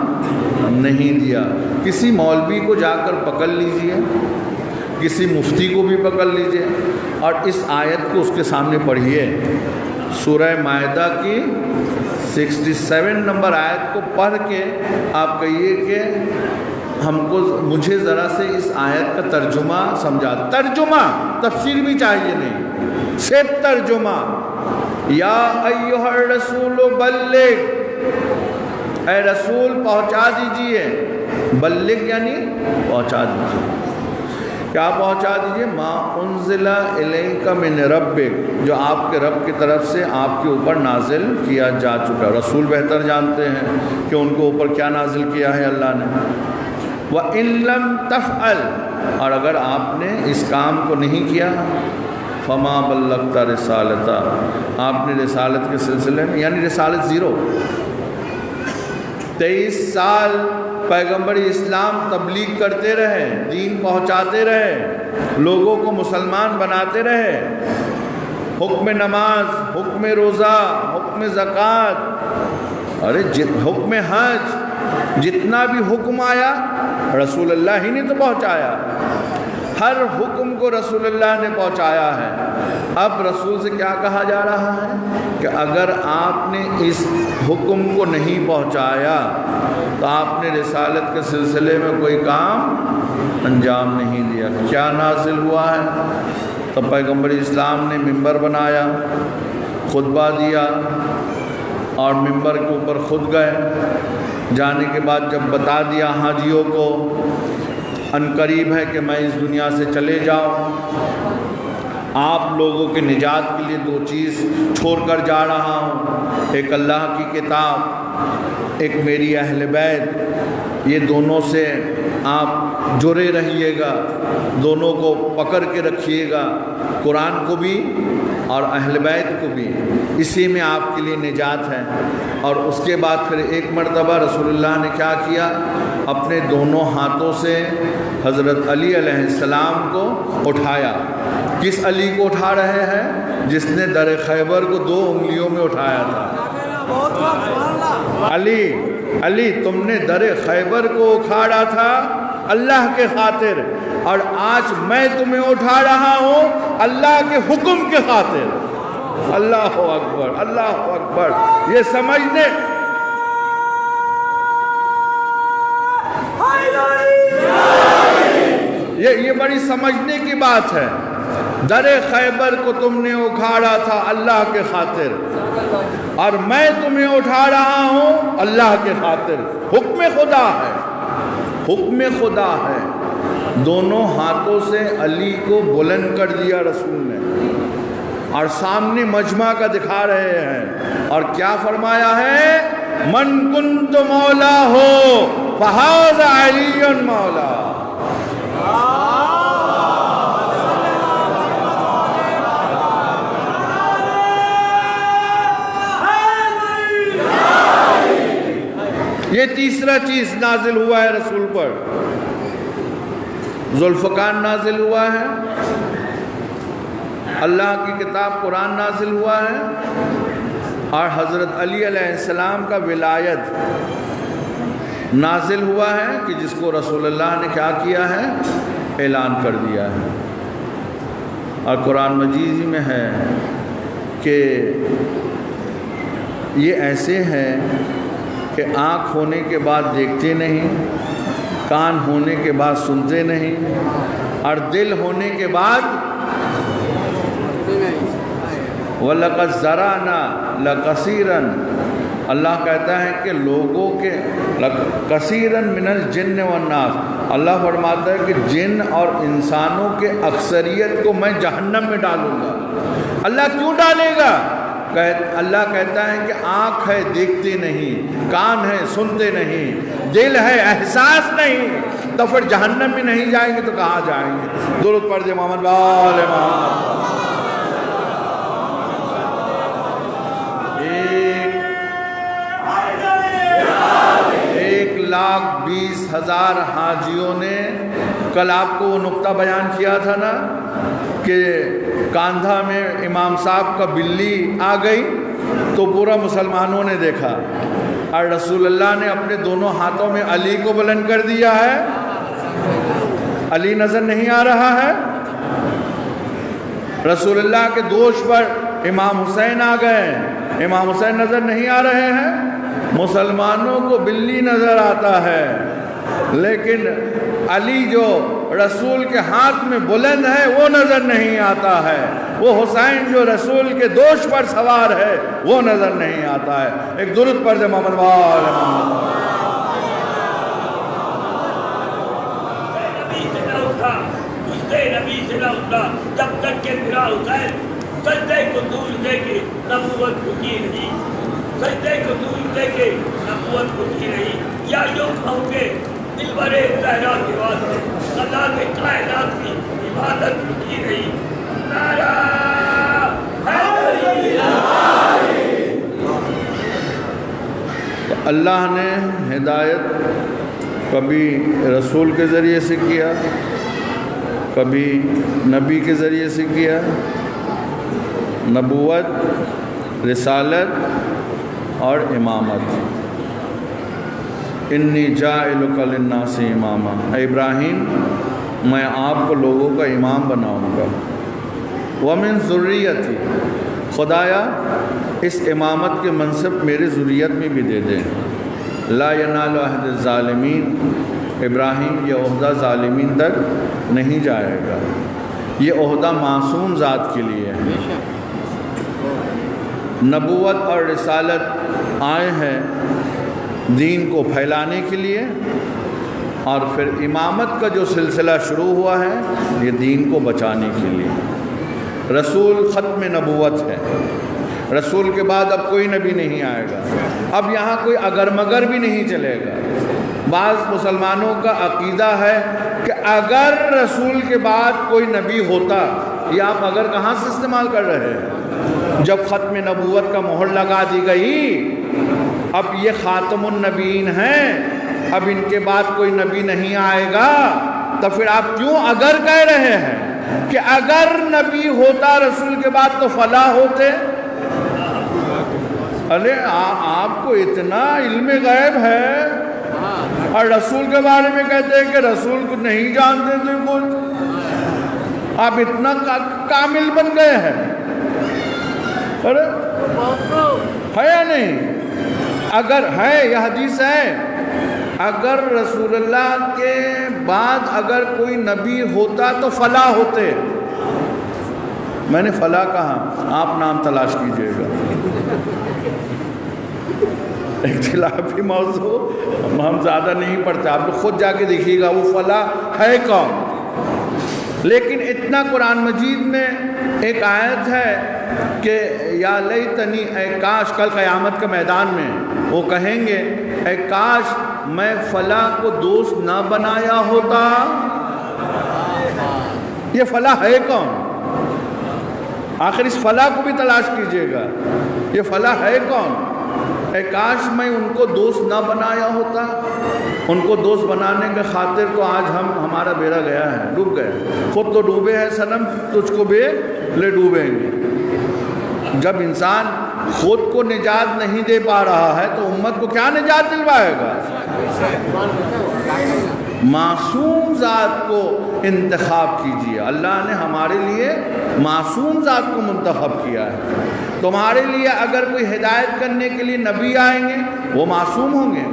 نہیں دیا۔ کسی مولوی کو جا کر پکڑ لیجئے، کسی مفتی کو بھی پکڑ لیجئے اور اس آیت کو اس کے سامنے پڑھیے، سورہ مائدہ کی 67 نمبر آیت کو پڑھ کے آپ کہیے کہ مجھے ذرا سے اس آیت کا ترجمہ سمجھا، ترجمہ، تفسیر بھی چاہیے نہیں، صرف ترجمہ۔ یا ایھا الرسول بلغ، اے رسول پہنچا دیجئے، بلغ یعنی پہنچا دیجئے، کیا پہنچا دیجئے؟ ما انزل الیک من ربک، جو آپ کے رب کی طرف سے آپ کے اوپر نازل کیا جا چکا۔ رسول بہتر جانتے ہیں کہ ان کو اوپر کیا نازل کیا ہے اللہ نے۔ وَإِن لَّمْ تَفْعَلْ، اور اگر آپ نے اس کام کو نہیں کیا، فَمَا بَلَّغْتَ رِسَالَتَ، آپ نے رسالت کے سلسلے میں، یعنی رسالت زیرو، 23 سال پیغمبر اسلام تبلیغ کرتے رہے، دین پہنچاتے رہے، لوگوں کو مسلمان بناتے رہے، حکم نماز، حکم روزہ، حکم زکوٰۃ، حکم حج، جتنا بھی حکم آیا رسول اللہ ہی نے تو پہنچایا، ہر حکم کو رسول اللہ نے پہنچایا ہے۔ اب رسول سے کیا کہا جا رہا ہے کہ اگر آپ نے اس حکم کو نہیں پہنچایا تو آپ نے رسالت کے سلسلے میں کوئی کام انجام نہیں دیا۔ کیا نازل ہوا ہے؟ تو پیغمبر اسلام نے ممبر بنایا، خطبہ دیا اور ممبر کے اوپر خود گئے، جانے کے بعد جب بتا دیا حاجیوں کو عنقریب ہے کہ میں اس دنیا سے چلے جاؤں، آپ لوگوں کے نجات کے لیے 2 چیز چھوڑ کر جا رہا ہوں، ایک اللہ کی کتاب، ایک میری اہل بیت، یہ دونوں سے آپ جڑے رہیے گا، دونوں کو پکڑ کے رکھیے گا، قرآن کو بھی اور اہل بیت کو بھی، اسی میں آپ کے لیے نجات ہے۔ اور اس کے بعد پھر ایک مرتبہ رسول اللہ نے کیا کیا؟ اپنے دونوں ہاتھوں سے حضرت علی علیہ السلام کو اٹھایا۔ کس علی کو اٹھا رہے ہیں؟ جس نے در خیبر کو 2 انگلیوں میں اٹھایا تھا۔ علی تم نے در خیبر کو اکھاڑا تھا اللہ کے خاطر، اور آج میں تمہیں اٹھا رہا ہوں اللہ کے حکم کے خاطر۔ اللہ اکبر، اللہ اکبر، یہ سمجھنے، یہ بڑی سمجھنے کی بات ہے۔ در خیبر کو تم نے اکھاڑا تھا اللہ کے خاطر، اور میں تمہیں اٹھا رہا ہوں اللہ کے خاطر۔ حکم خدا ہے، حکم خدا ہے۔ دونوں ہاتھوں سے علی کو بلند کر دیا رسول نے، اور سامنے مجمع کا دکھا رہے ہیں، اور کیا فرمایا ہے؟ من کنت مولا ہو فہذا علی مولا۔ یہ تیسرا چیز نازل ہوا ہے رسول پر، ذوالفقار نازل ہوا ہے، اللہ کی کتاب قرآن نازل ہوا ہے، اور حضرت علی علیہ السلام کا ولایت نازل ہوا ہے کہ جس کو رسول اللہ نے کیا کیا ہے؟ اعلان کر دیا ہے۔ اور قرآن مجید میں ہے کہ یہ ایسے ہیں کہ آنکھ ہونے کے بعد دیکھتے نہیں، کان ہونے کے بعد سنتے نہیں، اور دل ہونے کے بعد وَلَقَدْ زَرَعْنَا لَكَثِيرًا، اللہ کہتا ہے کہ لوگوں کے کثیراً من الجن والناس، اللہ فرماتا ہے کہ جن اور انسانوں کے اکثریت کو میں جہنم میں ڈالوں گا۔ اللہ کیوں ڈالے گا؟ اللہ کہتا ہے کہ آنکھ ہے دیکھتے نہیں، کان ہے سنتے نہیں، دل ہے احساس نہیں، تو پھر جہنم میں نہیں جائیں گے تو کہاں جائیں گے؟ درود پڑھ دے محمد وآل محمد۔ 1,20,000 حاجیوں نے کل آپ کو وہ نقطہ بیان کیا تھا نا کہ کاندھا میں امام صاحب کا بلی آ گئی تو پورا مسلمانوں نے دیکھا، اور رسول اللہ نے اپنے دونوں ہاتھوں میں علی کو بلند کر دیا ہے۔ علی نظر نہیں آ رہا ہے، رسول اللہ کے دوش پر امام حسین آ گئے، امام حسین نظر نہیں آ رہے ہیں۔ مسلمانوں کو بلی نظر آتا ہے، لیکن علی جو رسول کے ہاتھ میں بلند ہے وہ نظر نہیں آتا ہے، وہ حسین جو رسول کے دوش پر سوار ہے وہ نظر نہیں آتا ہے۔ ایک درود پڑھ دے محمد وآل محمد۔ نبی سے نہ اٹھا جب تک کہ میرا حسین سجدے کو دور دے کے نبوت کی رہی، سجدے کو دور دے کے نبوت کی رہی، یا یوں کہوں کہ دلبر زہرا کے واسطے اللہ کے کائنات کی عبادت کی رہی۔ نعرہ حیدری! اللہ نے ہدایت کبھی رسول کے ذریعے سے کیا، کبھی نبی کے ذریعے سے کیا، نبوت، رسالت اور امامت۔ انی جاعلک للناس اماما، اے ابراہیم میں آپ کو لوگوں کا امام بناؤں گا۔ ومن ذریتی، خدایا اس امامت کے منصب میرے ذریت میں بھی دے دیں۔ لا ینال عہد الظالمین، ابراہیم یہ عہدہ ظالمین تک نہیں جائے گا، یہ عہدہ معصوم ذات کے لیے ہے۔ نبوت اور رسالت آئے ہیں دین کو پھیلانے کے لیے، اور پھر امامت کا جو سلسلہ شروع ہوا ہے یہ دین کو بچانے کے لیے۔ رسول ختم نبوت ہے، رسول کے بعد اب کوئی نبی نہیں آئے گا، اب یہاں کوئی اگر مگر بھی نہیں چلے گا۔ بعض مسلمانوں کا عقیدہ ہے کہ اگر رسول کے بعد کوئی نبی ہوتا، یہ آپ اگر کہاں سے استعمال کر رہے ہیں؟ جب ختم نبوت کا مہر لگا دی گئی، اب یہ خاتم النبیین ہیں، اب ان کے بعد کوئی نبی نہیں آئے گا، تو پھر آپ کیوں اگر کہہ رہے ہیں کہ اگر نبی ہوتا رسول کے بعد تو فلاح ہوتے؟ ارے آپ کو اتنا علم غیب ہے اور رسول کے بارے میں کہتے ہیں کہ رسول کو نہیں جانتے تھے کچھ، آپ اتنا کامل بن گئے ہیں۔ ارے ہے یا نہیں؟ اگر ہے، یہ حدیث ہے، اگر رسول اللہ کے بعد اگر کوئی نبی ہوتا تو فلاح ہوتے۔ میں نے فلاح کہا، آپ نام تلاش کیجئے گا، اختلافی موضوع ہم زیادہ نہیں پڑھتے، آپ خود جا کے دیکھیے گا وہ فلاح ہے کون۔ لیکن اتنا قرآن مجید میں ایک آیت ہے کہ یا لیتنی، اے کاش، کل قیامت کے میدان میں وہ کہیں گے اے کاش میں فلاح کو دوست نہ بنایا ہوتا۔ یہ فلاح ہے کون؟ آخر اس فلاح کو بھی تلاش کیجئے گا، یہ فلاح ہے کون؟ اے کاش میں ان کو دوست نہ بنایا ہوتا۔ ان کو دوست بنانے کے خاطر تو آج ہمارا بیڑا گیا ہے، ڈوب گئے، خود تو ڈوبے ہیں صنم، تجھ کو بھی لے ڈوبیں گے۔ جب انسان خود کو نجات نہیں دے پا رہا ہے تو امت کو کیا نجات دلوائے گا؟ معصوم ذات کو انتخاب کیجیے۔ اللہ نے ہمارے لیے معصوم ذات کو منتخب کیا ہے۔ تمہارے لیے اگر کوئی ہدایت کرنے کے لیے نبی آئیں گے وہ معصوم ہوں گے،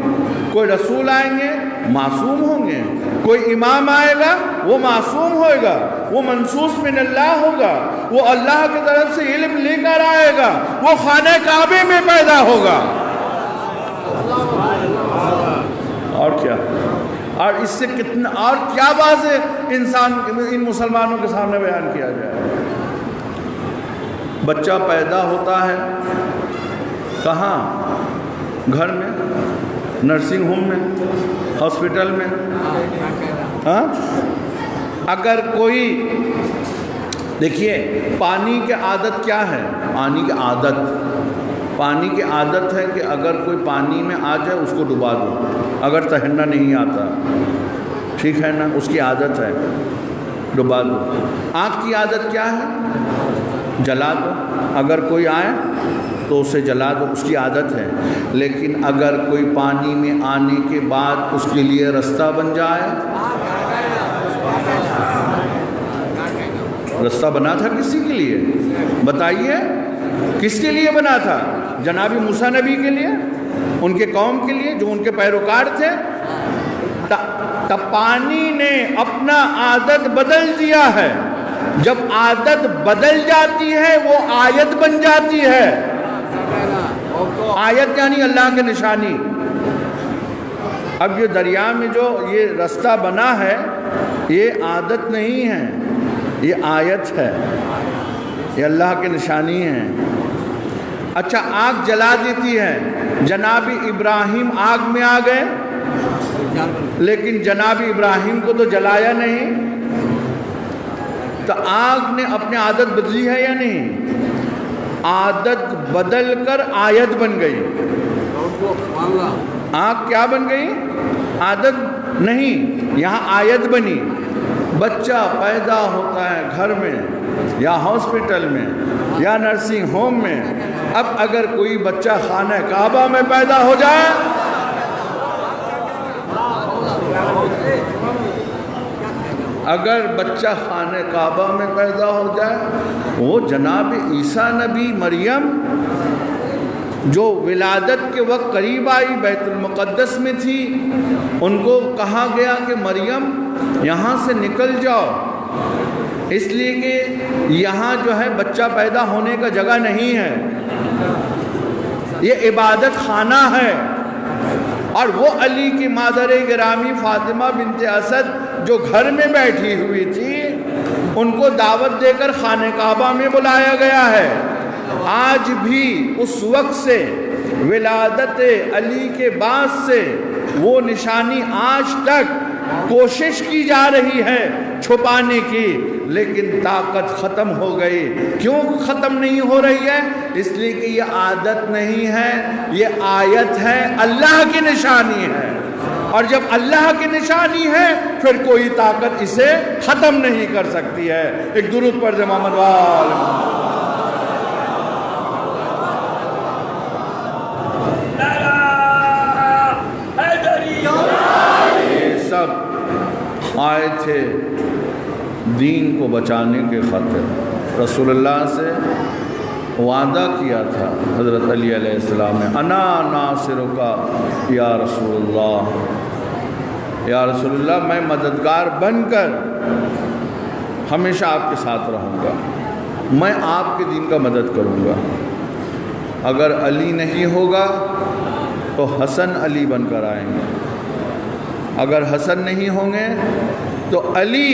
کوئی رسول آئیں گے معصوم ہوں گے. کوئی امام آئے گا وہ معصوم ہوئے گا، وہ منصوص من اللہ ہوگا، وہ اللہ کی طرف سے علم لے کر آئے گا، وہ خانہ کعبے میں پیدا ہوگا. اور کیا، اور اس سے کتنا اور کیا واضح ان مسلمانوں کے سامنے بیان کیا جائے. بچہ پیدا ہوتا ہے کہاں؟ گھر میں، نرسنگ ہوم میں، ہاسپٹل میں. ہاں، اگر کوئی دیکھیے پانی کی عادت کیا ہے؟ پانی کی عادت ہے کہ اگر کوئی پانی میں آ جائے اس کو ڈبا دو، اگر تیرنا نہیں آتا، ٹھیک ہے نا، اس کی عادت ہے ڈبا دو. آگ کی عادت کیا ہے؟ جلا دو، اگر کوئی آئے تو اسے جلا دو، اس کی عادت ہے. لیکن اگر کوئی پانی میں آنے کے بعد اس کے لیے رستہ بن جائے، رستہ بنا تھا کسی کے لیے؟ بتائیے کس کے لیے بنا تھا؟ جناب موسیٰ نبی کے لیے، ان کے قوم کے لیے جو ان کے پیروکار تھے. تب پانی نے اپنا عادت بدل دیا ہے. جب عادت بدل جاتی ہے وہ آیت بن جاتی ہے. آیت یعنی اللہ کی نشانی. اب یہ دریا میں جو یہ رستہ بنا ہے یہ عادت نہیں ہے، یہ آیت ہے، یہ اللہ کی نشانی ہے. اچھا، آگ جلا دیتی ہے. جناب ابراہیم آگ میں آ گئے، لیکن جناب ابراہیم کو تو جلایا نہیں. تو آگ نے اپنی عادت بدلی ہے یا نہیں؟ عادت بدل کر آیت بن گئی. آگ کیا بن گئی؟ عادت نہیں، یہاں آیت بنی. بچہ پیدا ہوتا ہے گھر میں یا ہاسپٹل میں یا نرسنگ ہوم میں. اب اگر کوئی بچہ خانہ کعبہ میں پیدا ہو جائے، اگر بچہ خانہ کعبہ میں پیدا ہو جائے، وہ جناب عیسیٰ نبی مریم جو ولادت کے وقت قریب آئی، بیت المقدس میں تھی، ان کو کہا گیا کہ مریم یہاں سے نکل جاؤ، اس لیے کہ یہاں جو ہے بچہ پیدا ہونے کا جگہ نہیں ہے، یہ عبادت خانہ ہے. اور وہ علی کی مادر گرامی فاطمہ بنت اسد جو گھر میں بیٹھی ہوئی تھی، ان کو دعوت دے کر خانہ کعبہ میں بلایا گیا ہے. آج بھی اس وقت سے ولادت علی کے بعد سے وہ نشانی آج تک کوشش کی جا رہی ہے چھپانے کی، لیکن طاقت ختم ہو گئی. کیوں ختم نہیں ہو رہی ہے؟ اس لیے کہ یہ عادت نہیں ہے، یہ آیت ہے، اللہ کی نشانی ہے. اور جب اللہ کی نشانی ہے پھر کوئی طاقت اسے ختم نہیں کر سکتی ہے. ایک درود پڑھ دے محمد وال. سب آئے تھے دین کو بچانے کے خاطر. رسول اللہ سے وعدہ کیا تھا حضرت علی علیہ السلام نے، انا ناصرکا یا رسول اللہ، یا رسول اللہ میں مددگار بن کر ہمیشہ آپ کے ساتھ رہوں گا، میں آپ کے دین کا مدد کروں گا. اگر علی نہیں ہوگا تو حسن علی بن کر آئیں گے، اگر حسن نہیں ہوں گے تو علی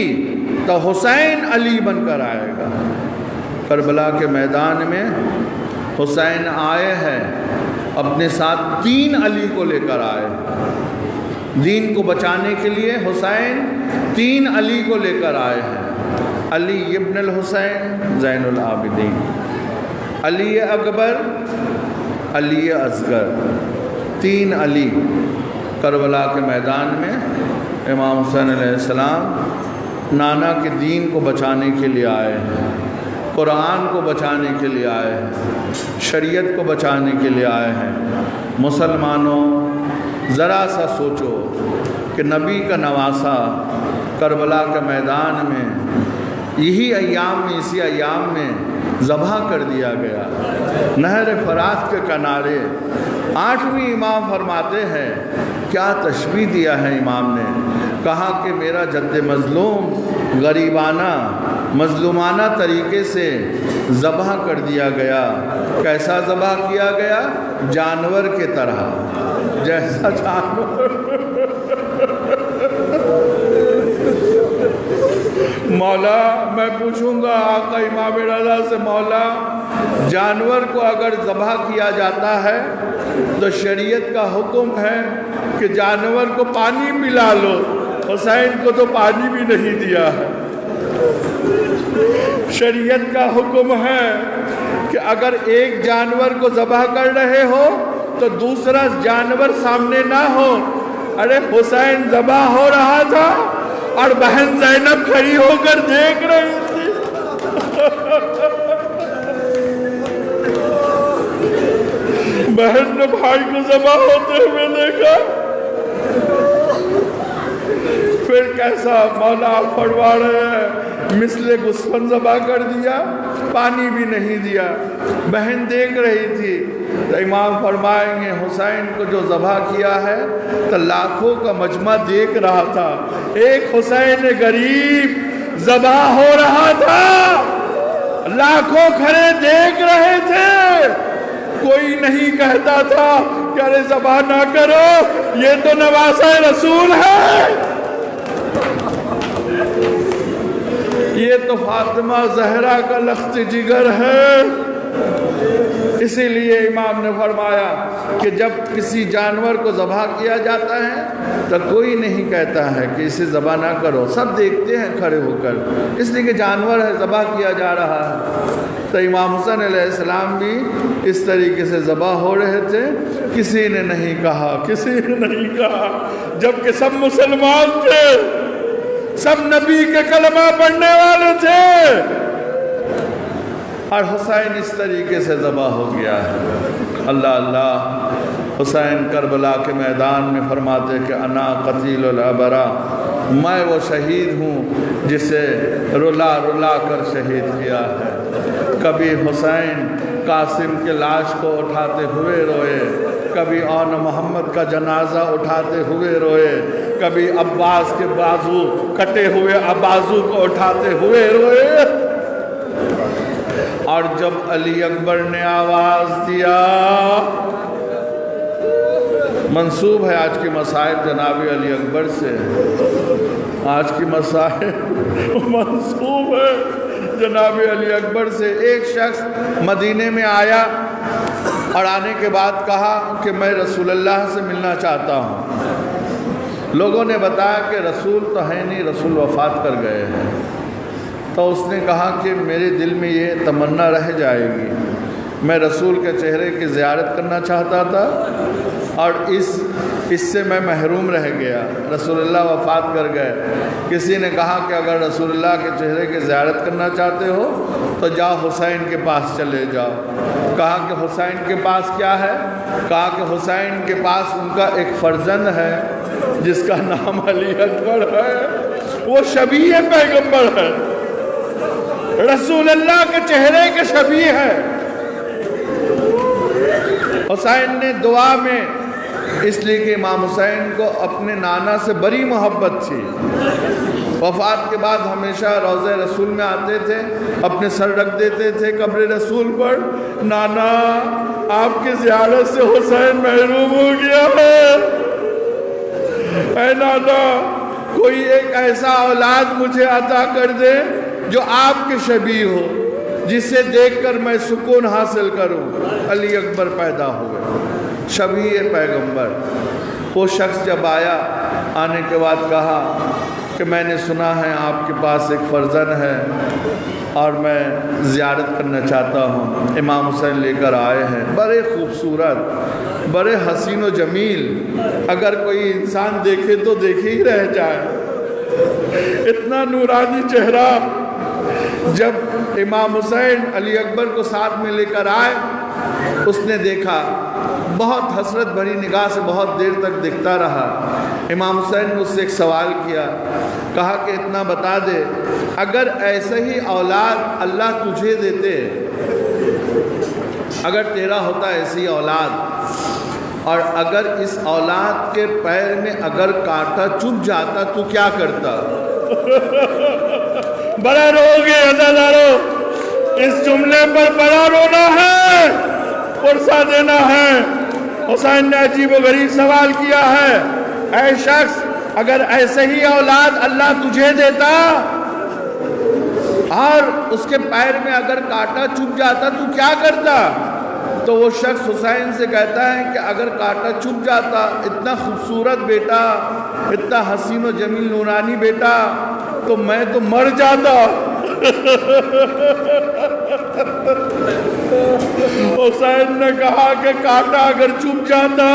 تو حسین علی بن کر آئے گا. کربلا کے میدان میں حسین آئے ہیں، اپنے ساتھ 3 علی کو لے کر آئے. دین کو بچانے کے لیے حسین 3 علی کو لے کر آئے ہیں. علی ابن الحسین زین العابدین، علی اکبر، علی اصغر، 3 علی کربلا کے میدان میں. امام حسین علیہ السلام نانا کے دین کو بچانے کے لیے آئے ہیں، قرآن کو بچانے کے لیے آئے ہیں، شریعت کو بچانے کے لیے آئے ہیں. مسلمانوں ذرا سا سوچو کہ نبی کا نواسا کربلا کے میدان میں یہی ایام میں، اسی ایام میں ذبح کر دیا گیا نہر فرات کے کنارے. 8ویں امام فرماتے ہیں کیا تشبیہ دیا ہے امام نے، کہا کہ میرا جد مظلوم غریبانہ مظلومانہ طریقے سے ذبح کر دیا گیا۔ کیسا ذبح کیا گیا؟ جانور کے طرح، جیسا جانور۔ مولا میں پوچھوں گا آقا امام رضا سے، مولا جانور کو اگر ذبح کیا جاتا ہے تو شریعت کا حکم ہے کہ جانور کو پانی پلا لو، حسین کو تو پانی بھی نہیں دیا ہے۔ شریعت کا حکم ہے کہ اگر ایک جانور کو ذبح کر رہے ہو تو دوسرا جانور سامنے نہ ہو۔ ارے حسین ذبح ہو رہا تھا اور بہن زینب کھڑی ہو کر دیکھ رہی تھی۔ بہن نے بھائی کو ذبح ہوتے ہوئے دیکھا، پھر کیسا مولا فرما رہے ہیں، مثل گسفن ذبح کر دیا، پانی بھی نہیں دیا، بہن دیکھ رہی تھی۔ تو امام فرمائیں گے حسین کو جو ذبح کیا ہے تو لاکھوں کا مجمع دیکھ رہا تھا، ایک حسین غریب ذبح ہو رہا تھا، لاکھوں کھڑے دیکھ رہے تھے، کوئی نہیں کہتا تھا کہ ارے ذبح نہ کرو، یہ تو نواسہ رسول ہے، یہ تو فاطمہ زہرا کا لخت جگر ہے۔ اسی لیے امام نے فرمایا کہ جب کسی جانور کو ذبح کیا جاتا ہے تو کوئی نہیں کہتا ہے کہ اسے ذبح نہ کرو، سب دیکھتے ہیں کھڑے ہو کر، اس لیے کہ جانور ہے، ذبح کیا جا رہا ہے۔ تو امام حسین علیہ السلام بھی اس طریقے سے ذبح ہو رہے تھے، کسی نے نہیں کہا، جبکہ سب مسلمان تھے، سب نبی کے کلمہ پڑھنے والے تھے، اور حسین اس طریقے سے ذبح ہو گیا ہے۔ اللہ اللہ، حسین کربلا کے میدان میں فرماتے کہ انا قتیل الابرا، میں وہ شہید ہوں جسے رلا رلا کر شہید کیا ہے۔ کبھی حسین قاسم کے لاش کو اٹھاتے ہوئے روئے، کبھی آن محمد کا جنازہ اٹھاتے ہوئے روئے، کبھی عباس کے بازو کٹے ہوئے بازو کو اٹھاتے ہوئے روئے، اور جب علی اکبر نے آواز دیا، منسوب ہے آج کی مصائب جناب علی اکبر سے، آج کی مصائب منسوب ہے جناب علی اکبر سے۔ ایک شخص مدینے میں آیا اور آنے کے بعد کہا کہ میں رسول اللہ سے ملنا چاہتا ہوں۔ لوگوں نے بتایا کہ رسول تو ہے نہیں، رسول وفات کر گئے ہیں۔ تو اس نے کہا کہ میرے دل میں یہ تمنا رہ جائے گی، میں رسول کے چہرے کی زیارت کرنا چاہتا تھا اور اس سے میں محروم رہ گیا، رسول اللہ وفات کر گئے۔ کسی نے کہا کہ اگر رسول اللہ کے چہرے کی زیارت کرنا چاہتے ہو تو جاؤ حسین کے پاس چلے جاؤ۔ کہا کہ حسین کے پاس کیا ہے؟ کہا کہ حسین کے پاس ان کا ایک فرزند ہے جس کا نام علی اکبر ہے، وہ شبیہ پیغمبر ہے، رسول اللہ کے چہرے کے شبیہ ہے۔ حسین نے دعا میں، اس لیے کہ امام حسین کو اپنے نانا سے بڑی محبت تھی، وفات کے بعد ہمیشہ روضہ رسول میں آتے تھے، اپنے سر رکھ دیتے تھے قبر رسول پر، نانا آپ کی زیارت سے حسین محروم ہو گیا ہے، اے نانا کوئی ایک ایسا اولاد مجھے عطا کر دے جو آپ کے شبیہ ہو، جسے دیکھ کر میں سکون حاصل کروں۔ علی اکبر پیدا ہوئے، شبیہ پیغمبر۔ وہ شخص جب آیا، آنے کے بعد کہا کہ میں نے سنا ہے آپ کے پاس ایک فرزند ہے اور میں زیارت کرنا چاہتا ہوں۔ امام حسین لے کر آئے ہیں، بڑے خوبصورت، بڑے حسین و جمیل، اگر کوئی انسان دیکھے تو دیکھے ہی رہ جائے، اتنا نورانی چہرہ۔ جب امام حسین علی اکبر کو ساتھ میں لے کر آئے، اس نے دیکھا، بہت حسرت بھری نگاہ سے بہت دیر تک دیکھتا رہا۔ امام حسین نے اس سے ایک سوال کیا، کہا کہ اتنا بتا دے، اگر ایسے ہی اولاد اللہ تجھے دیتے، اگر تیرا ہوتا ایسی اولاد اور اگر اس اولاد کے پیر میں اگر کانٹا چبھ جاتا تو کیا کرتا؟ بڑا رو گے عزیزانو، اس جملے پر بڑا رونا ہے، پرسہ دینا ہے۔ حسین نے عجیب و غریب سوال کیا ہے، اے شخص اگر ایسے ہی اولاد اللہ تجھے دیتا اور اس کے پیر میں اگر کانٹا چبھ جاتا تو کیا کرتا؟ تو وہ شخص حسین سے کہتا ہے کہ اگر کانٹا چبھ جاتا، اتنا خوبصورت بیٹا، اتنا حسین و جمیل نورانی بیٹا، تو میں تو مر جاتا۔ حسین نے کہا کہ کانٹا اگر چبھ جاتا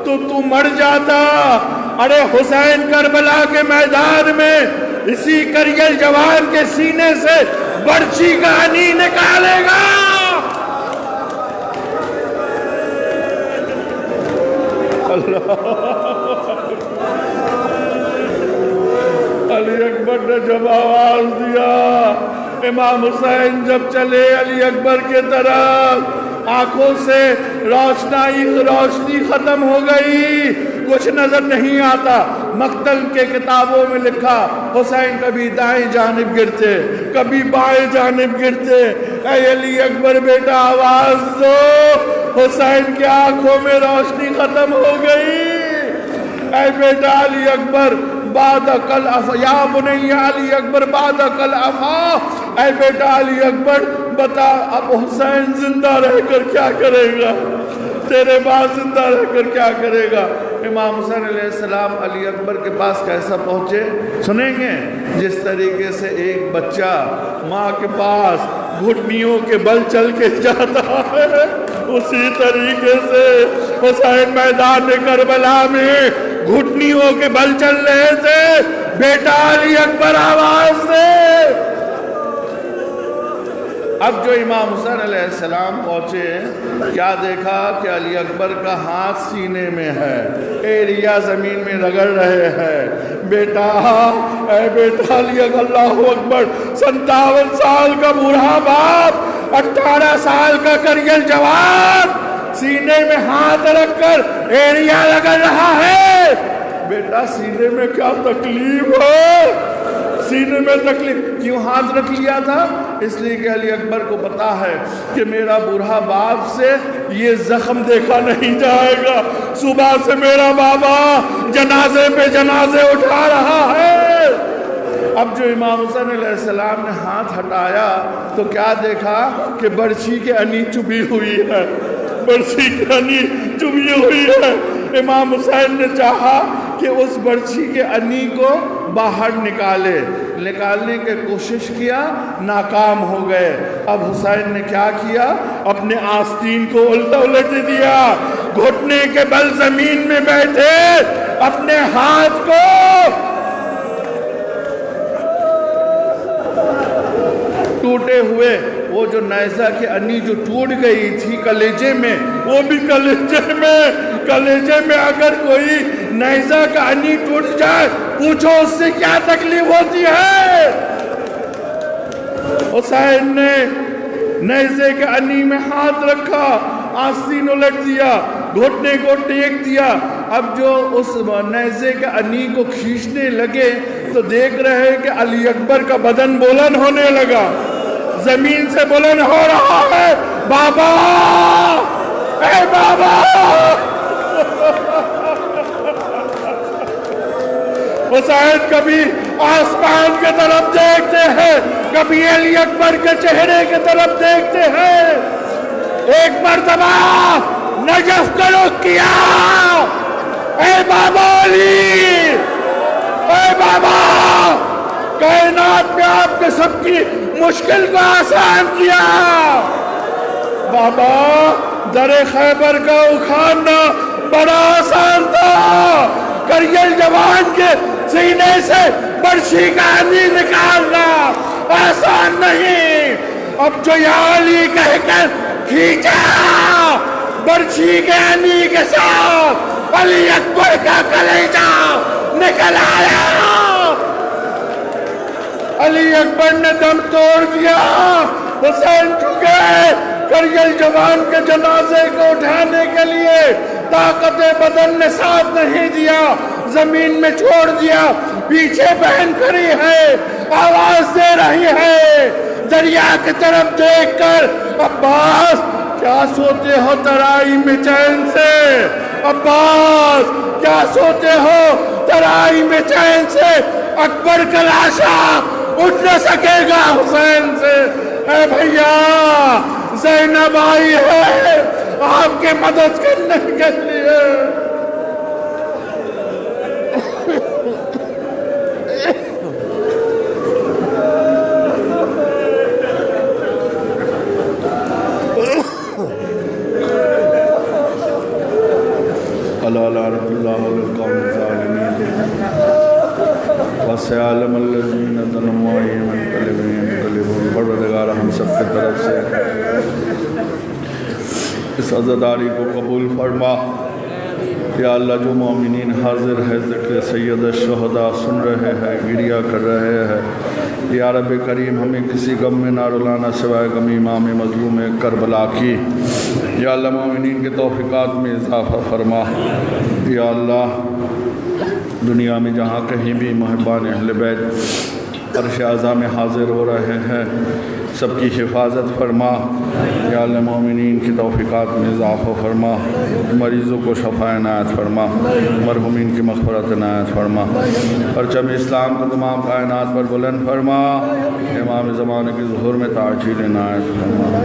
تو مر جاتا۔ ارے حسین کربلا کے میدان میں اسی کریل جوان کے سینے سے برچھی کا انی نکالے گا۔ علی اکبر نے جب آواز دیا، امام حسین جب چلے علی اکبر کے طرف، آنکھوں سے روشنی ختم ہو گئی، کچھ نظر نہیں آتا۔ مقتل کے کتابوں میں لکھا حسین کبھی دائیں جانب گرتے، کبھی بائیں جانب گرتے۔ اے علی اکبر بیٹا آواز دو، حسین کی آنکھوں میں روشنی ختم ہو گئی۔ اے بیٹا علی اکبر بعد کل افا، یا بنی علی اکبر بعد کل افا، اے بیٹا علی اکبر بتا اب حسین زندہ رہ کر کیا کرے گا، تیرے بعد زندہ رہ کر کیا کرے گا۔ امام حسین علیہ السلام علی اکبر کے پاس کیسا پہنچے سنیں گے؟ جس طریقے سے ایک بچہ ماں کے پاس گھٹنیوں کے بل چل کے جاتا ہے، اسی طریقے سے حسین میدان کربلا میں گھٹنیوں کے بل چل رہے تھے۔ بیٹا علی اکبر آواز دے۔ اب جو امام حسین علیہ السلام پہنچے، کیا دیکھا کہ علی اکبر کا ہاتھ سینے میں ہے، ایریا زمین میں رگڑ رہے ہیں۔ بیٹا، اے بیٹا علی اکبر، اللہ اکبر، 57 سال کا بوڑھا باپ، 18 سال کا کریل جوان سینے میں ہاتھ رکھ کر ایریا لگڑ رہا ہے۔ بیٹا سینے میں کیا تکلیف ہے؟ سینے میں تکلیف کیوں ہاتھ رکھ لیا تھا؟ اس لیے کہ علی اکبر کو پتا ہے کہ میرا بوڑھا باپ سے یہ زخم دیکھا نہیں جائے گا۔ صبح سے میرا بابا جنازے پہ جنازے اٹھا رہا ہے۔ اب جو امام حسین علیہ السلام نے ہاتھ ہٹایا تو کیا دیکھا کہ برچھی کے انی چبھی ہوئی ہے، برچھی کے انی چبھی ہوئی ہے۔ امام حسین نے چاہا کہ اس برچھی کے انی کو باہر نکالنے کی کوشش کیا، ناکام ہو گئے۔ اب حسین نے کیا کیا؟ اپنے آستین کو الٹ دیا، گھٹنے کے بل زمین میں بیٹھے، اپنے ہاتھ کو ٹوٹے ہوئے وہ جو نیزہ کی انی جو ٹوٹ گئی تھی کلیجے میں، وہ بھی کلیجے میں اگر کوئی نیزہ کا انی ٹوٹ جائے، پوچھو اس سے کیا تکلیف ہوتی ہے۔ حسین نے نیزے کے انی میں ہاتھ رکھا، آستین الٹ دیا، گھٹنے کو ٹیک دیا۔ اب جو اس نیزے کے انی کو کھینچنے لگے تو دیکھ رہے کہ علی اکبر کا بدن بلند ہونے لگا، زمین سے بلند ہو رہا ہے۔ بابا، اے بابا! حسین کبھی آسمان کے طرف دیکھتے ہیں، کبھی علی اکبر کے چہرے کے طرف دیکھتے ہیں۔ ایک مرتبہ نجف کا رخ کیا، اے بابا علی، اے بابا! کائنات میں آپ کے سب کی مشکل کو آسان کیا۔ بابا، در خیبر کا اکھاڑنا بڑا آسان تھا، کریل جوان کے سینے سے برچھی کا انی نکالنا آسان نہیں۔ اب جو یا علی کہہ کر کھینچا، برچھی کے انی کے ساتھ علی اکبر کا کلیجہ نکل آیا۔ علی اکبر نے دم توڑ دیا، حسین جھکے کریل جوان کے جنازے کو اٹھانے کے لیے۔ طاقت بدن نے ساتھ نہیں دیا، زمین میں چھوڑ دیا، پیچھے بہن کھڑی ہے، آواز دے رہی ہے دریا کی طرف دیکھ کر، عباس کیا سوتے ہو ترائی میں چین سے؟ عباس کیا سوتے ہو ترائی میں چین سے؟ اکبر کا لاشا اٹھ نہ سکے گا حسین سے۔ اے بھیا زینب آئی ہے آپ کے مدد کرنے کے لیے۔ لعنت اللہ علی القوم الظالمین وسيعلم الذین ظلموا أي منقلب ينقلبون۔ پروردگار ہم سب کی طرف سے اس عزاداری کو قبول فرما۔ یا اللہ جو مومنین حاضر ہے ذکر سید الشہداء سن رہے ہیں، گریہ کر رہے ہیں، یا رب کریم ہمیں کسی غم میں نہ رلانا سوائے غم امام مظلوم کربلا کی۔ یا اللہ مومنین کے توفیقات میں اضافہ فرما۔ یا اللہ دنیا میں جہاں کہیں بھی محبان اہل بیت عرش اعظم میں حاضر ہو رہے ہیں، سب کی حفاظت فرما۔ یا اللہ مومنین کی توفیقات میں اضافہ فرما، مریضوں کو شفا عنایت فرما، مرحومین کی مغفرت عنایت فرما، پرچم اسلام کو تمام کائنات پر بلند فرما، امام زمانے کی ظہور میں تعجیل عنایت فرما۔